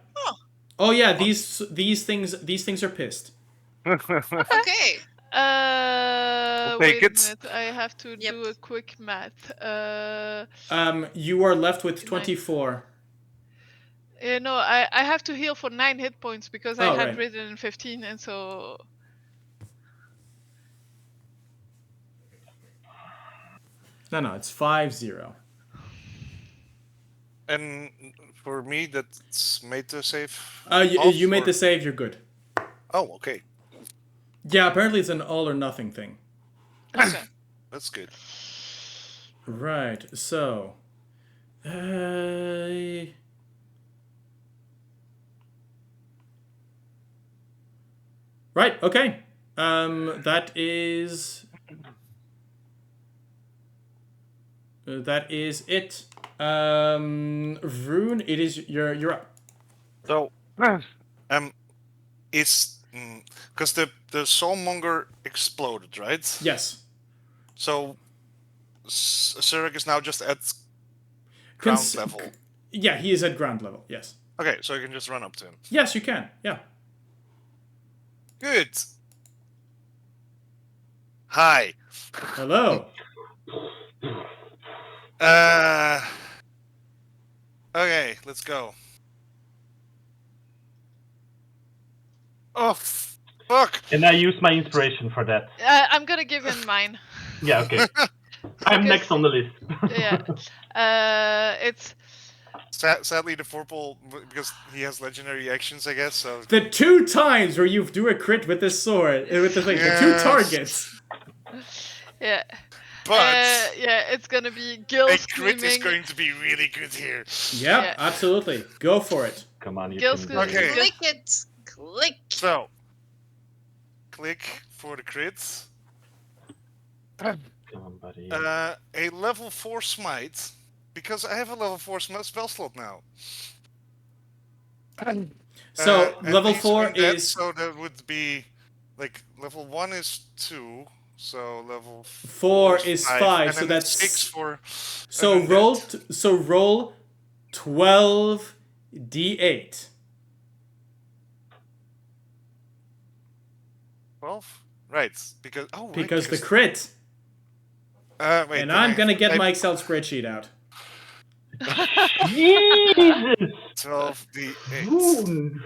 Oh. Yeah, these things are pissed. Okay. Wait it. a minute. I have to do a quick math. You are left with 24. No, I have to heal for 9 hit points because I had right. written in 15, and so... No, it's 50. And for me, that's made the save. You made the save. You're good. Oh, okay. Yeah, apparently it's an all or nothing thing. Okay. That's good. Right, so... Right, okay. That is... that is it. Vroon, it is... You're up. So, it's because the Soulmonger exploded, right? Yes. So, Zurich is now just at ground level. Yeah, he is at ground level, yes. Okay, so you can just run up to him. Yes, you can, yeah. Good. Hi. Hello. Okay, let's go. Oh, fuck! And I use my inspiration for that. I'm gonna give him mine. Yeah, okay. I'm Because- next on the list. Yeah. It's Sadly, the Vorpal, because he has legendary actions, I guess, so... The 2 times where you do a crit with this sword, with the thing, the 2 Yes. targets. yeah. But Yeah, it's gonna be Gil a crit is screaming. going to be really good here. Yep, Yeah. absolutely. Go for it. Come on, you Gil's can do good. it. Okay. Click it. Click. So, click for the crit. Come on, buddy. A level 4 smite, because I have a level 4 spell slot now. So, And level he's 4 undead, is... So that would be, like, level 1 is 2, so level 4 is 5, and so then that's... 6 for... So an roll, undead. roll 12 d8. 12? Right, because... Oh, right, Because the crit. wait, And then I'm I- gonna get I- my Excel spreadsheet out. Jesus! 12 d8. Vroon.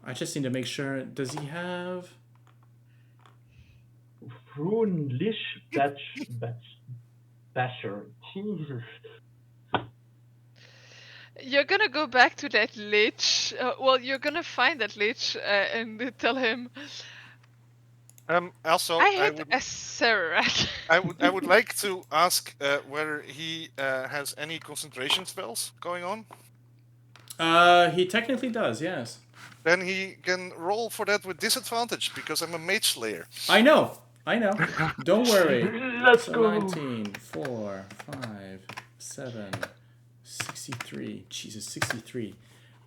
I just need to make sure. Does he have... Vroon, Lish, Basher. Jesus. You're gonna go back to that lich. Well, you're gonna find that lich and tell him, Also, I I hit would, a Serac. I would like to ask whether he has any concentration spells going on. He technically does, yes. Then he can roll for that with disadvantage, because I'm a mage slayer. I know. Don't worry. Let's So go. 19, 4, 5, 7, 63. Jesus, 63.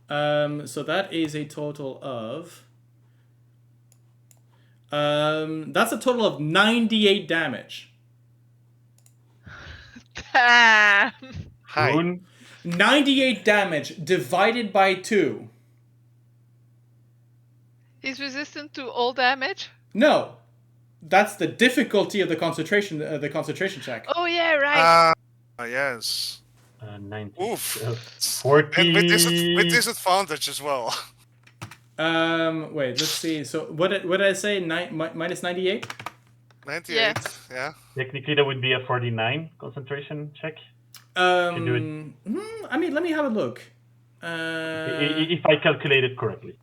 So that is a total of... that's a total of 98 damage. Damn. Hi. Vroon. 98 damage divided by 2. He's resistant to all damage. No. That's the difficulty of the concentration check. Oh yeah, right. Yes. 90. Oof. 40. And with disadvantage as well. Wait, let's see. So what did I say? Minus 98? 98, yeah. Technically, that would be a 49 concentration check. I mean, let me have a look. If I calculate it correctly.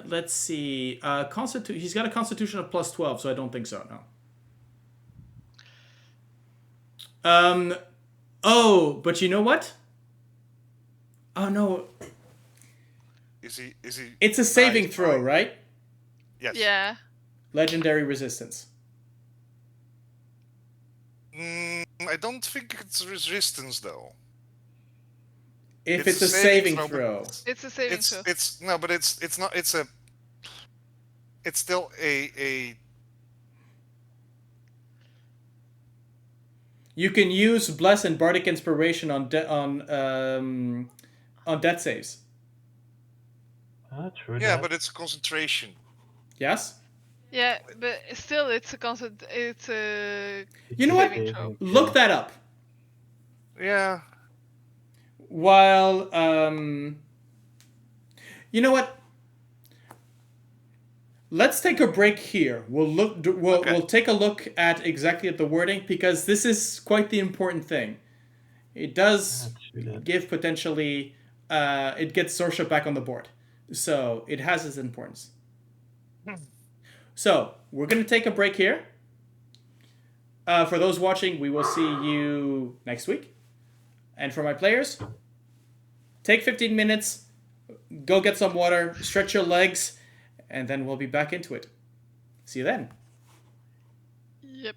Let's see. He's got a constitution of plus 12, so I don't think so, no. Oh, but you know what? Oh no. Is he? It's a saving throw, right? Yes. Yeah. Legendary resistance. I don't think it's resistance though. If it's a saving but throw. It's a saving throw. It's no, but it's not. It's still a. You can use Bless and Bardic Inspiration on death saves. True. Yeah, that. but it's concentration. Yes? Yeah, but still, it's a constant. It's a. You know what? saving throw. Look that up. Yeah. While you know what? Let's take a break here. We'll take a look at exactly at the wording, because this is quite the important thing. It does give potentially it gets Sorsha back on the board, so it has its importance. So, we're going to take a break here. For those watching, we will see you next week. And for my players, take 15 minutes, go get some water, stretch your legs, and then we'll be back into it. See you then. Yep.